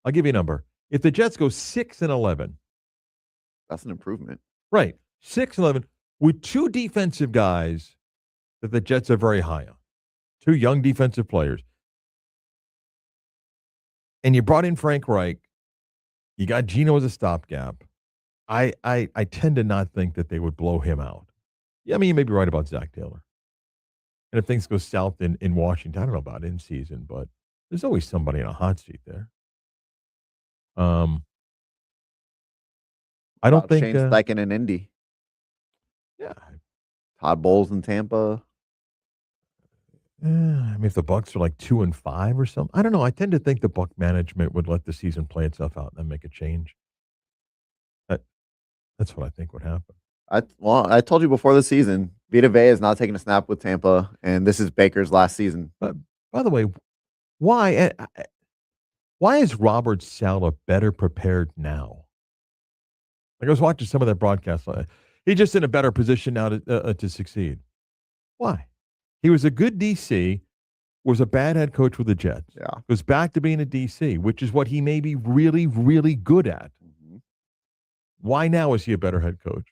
I'll give you a number. If the Jets go 6-11, that's an improvement. Right. 6-11 with two defensive guys that the Jets are very high on. Two young defensive players. And you brought in Frank Reich. You got Geno as a stopgap. I tend to not think that they would blow him out. Yeah, I mean, you may be right about Zach Taylor. And if things go south in Washington, I don't know about in season, but there's always somebody in a hot seat there. I don't think Shane Steichen in Indy. Yeah. Todd Bowles in Tampa. I mean, if the Bucs are like 2-5 or something, I don't know. I tend to think the Buck management would let the season play itself out and then make a change. That's what I think would happen. I told you before the season, Vita Vea is not taking a snap with Tampa, and this is Baker's last season. But by the way, why is Robert Saleh better prepared now? Like I was watching some of that broadcast. He's just in a better position now to succeed. Why? He was a good DC, was a bad head coach with the Jets. Yeah. Goes back to being a DC, which is what he may be really, really good at. Mm-hmm. Why now is he a better head coach?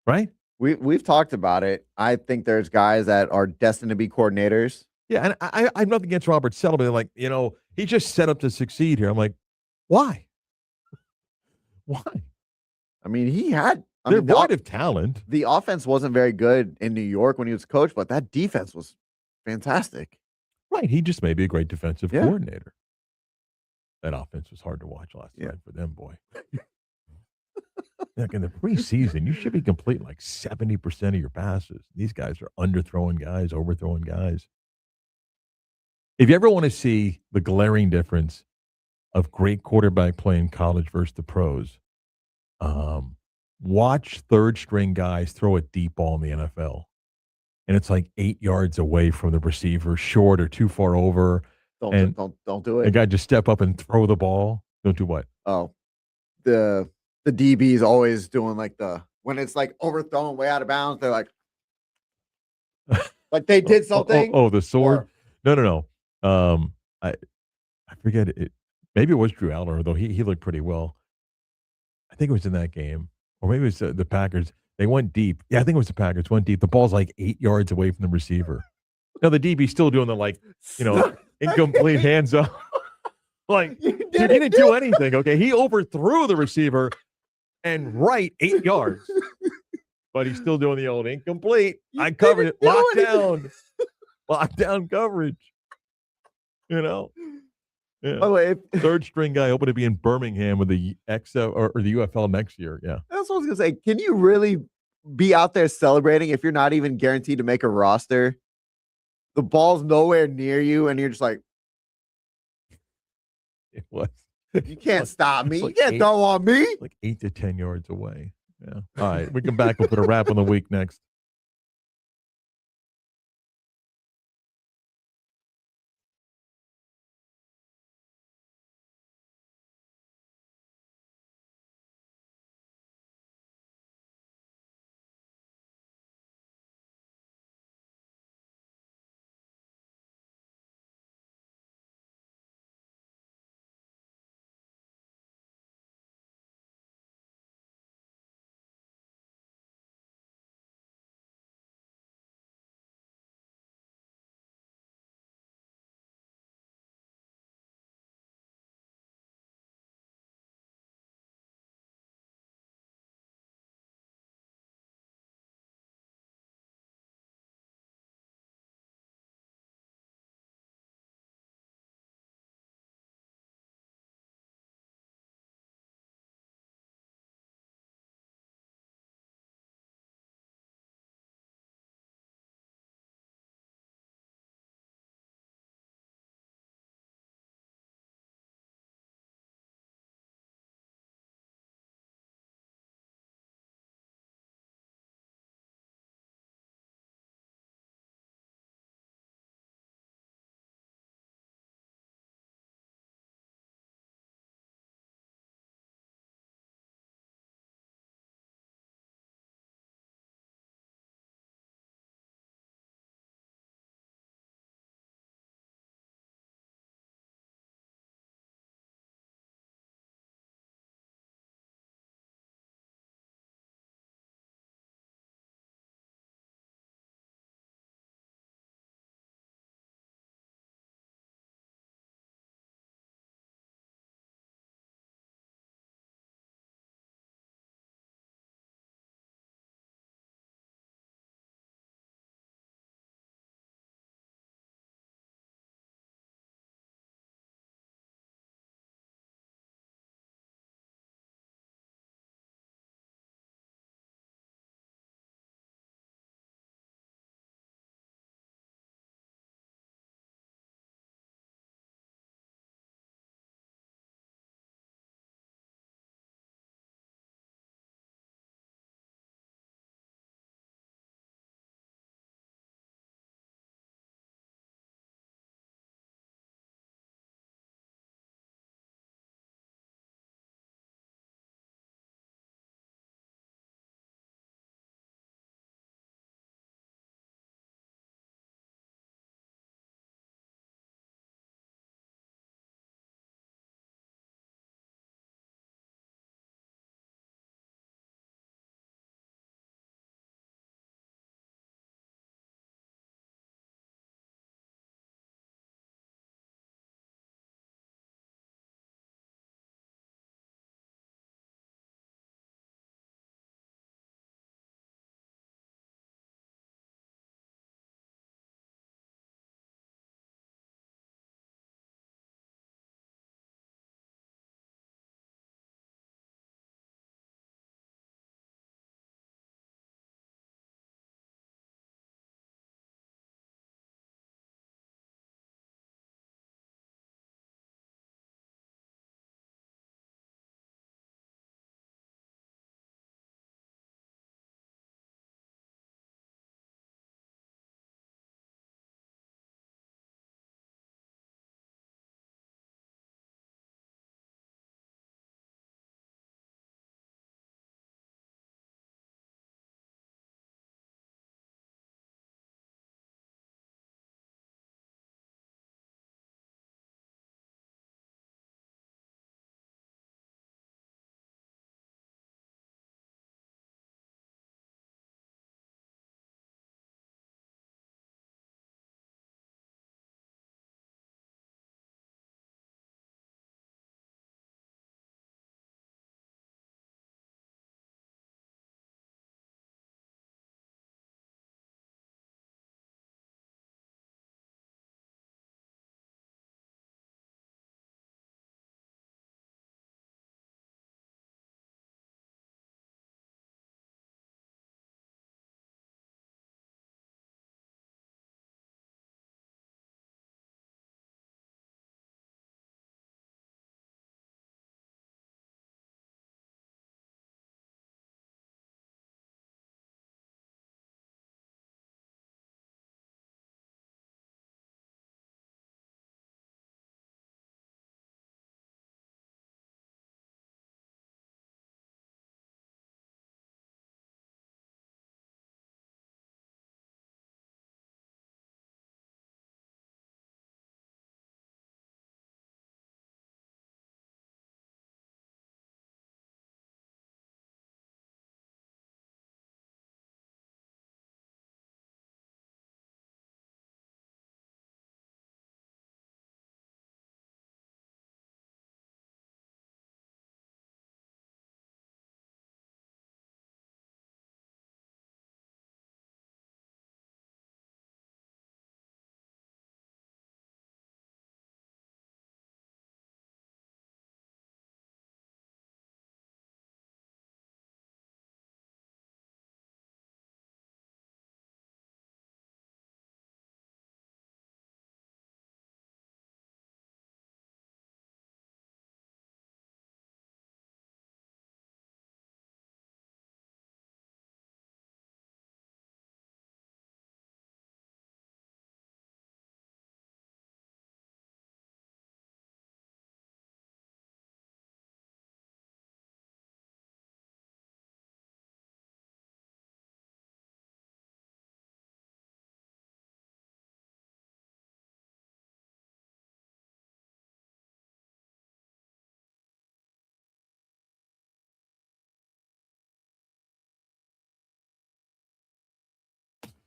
Right? We've talked about it. I think there's guys that are destined to be coordinators. Yeah, and I have nothing against Robert Saleh, but like, he just set up to succeed here. I'm like, why? Why? I mean, They're void of talent. The offense wasn't very good in New York when he was coach, but that defense was fantastic. Right. He just may be a great defensive coordinator. That offense was hard to watch last night for them, boy. Like in the preseason, you should be completing like 70% of your passes. These guys are underthrowing guys, overthrowing guys. If you ever want to see the glaring difference of great quarterback play in college versus the pros, watch third-string guys throw a deep ball in the NFL. And it's like 8 yards away from the receiver, short or too far over. Don't do it. The guy just step up and throw the ball. Don't do what? Oh, the DB is always doing like when it's like overthrown way out of bounds, they're like they did something. Oh, the sword. No. I forget it. Maybe it was Drew Aller, although he looked pretty well. I think it was in that game. Or maybe it was the Packers. They went deep. Yeah, I think it was the Packers. Went deep. The ball's like 8 yards away from the receiver. No, the DB's still doing the incomplete hands up. Like, he didn't do anything. Okay, he overthrew the receiver and 8 yards. But he's still doing the old incomplete. I covered it. Lockdown coverage. Yeah. By the way, third string guy hoping to be in Birmingham with the XF or the UFL next year. Yeah. That's what I was gonna say. Can you really be out there celebrating if you're not even guaranteed to make a roster? The ball's nowhere near you, and you're just like, it was. You can't stop me. You can't throw on me. Like 8 to 10 yards away. Yeah. All right. We come back. We'll put a wrap on the week next.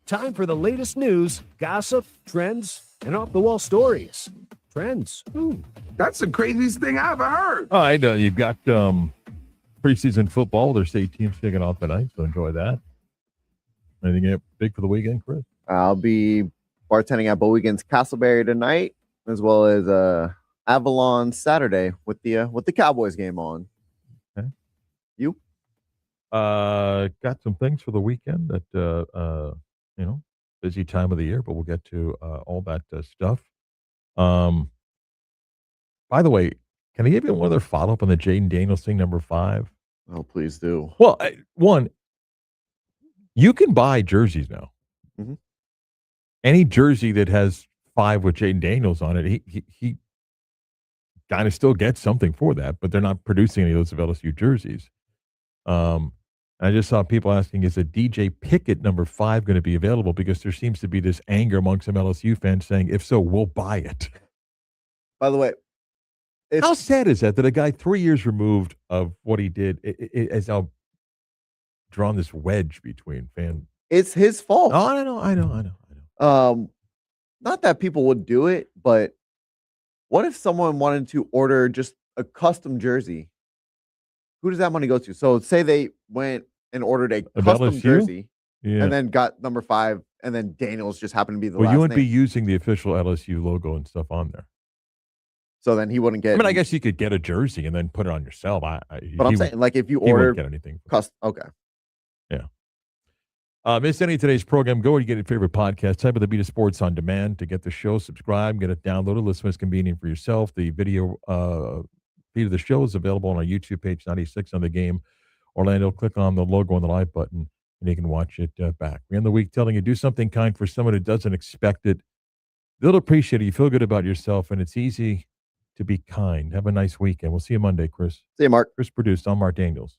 Time for the latest news, gossip, trends, and off-the-wall stories. Trends. That's the craziest thing I ever heard. All right, you've got preseason football. There's 8 teams kicking off tonight, so enjoy that. Anything big for the weekend, Chris? I'll be bartending at Bowigan's Castleberry tonight, as well as Avalon Saturday with the Cowboys game on. Okay. You? Got some things for the weekend that busy time of the year, but we'll get to all that stuff. By the way, can I give you one other follow-up on the Jaden Daniels thing, number 5? Oh, please do. Well, one, you can buy jerseys now. Mm-hmm. Any jersey that has 5 with Jaden Daniels on it, he kind of still gets something for that, but they're not producing any of those of LSU jerseys. I just saw people asking, is a DJ Pickett number 5 going to be available? Because there seems to be this anger among some LSU fans saying, if so, we'll buy it. By the way, how sad is that a guy 3 years removed of what he did has now drawn this wedge between fans? It's his fault. Oh, I know. Not that people would do it, but what if someone wanted to order just a custom jersey? Who does that money go to? So say they went and ordered a custom LSU? jersey Yeah. and then got number 5, and then Daniels just happened to be the Well, last you wouldn't be name. using the official LSU logo and stuff on there. So then he wouldn't get. I mean, I guess you could get a jersey and then put it on yourself. But I'm saying, like, if you he order wouldn't get anything. custom, okay. Missed any of today's program, go where you get your favorite podcast. Type of the Beat of Sports on Demand to get the show. Subscribe, get it downloaded. Listen when it's convenient for yourself. The video feed of the show is available on our YouTube page, 96 on the Game Orlando. Click on the logo on the live button, and you can watch it back. We end the week telling you, do something kind for someone who doesn't expect it. They'll appreciate it. You feel good about yourself, and it's easy to be kind. Have a nice weekend. We'll see you Monday, Chris. See you, Mark. Chris produced. I'm Marc Daniels.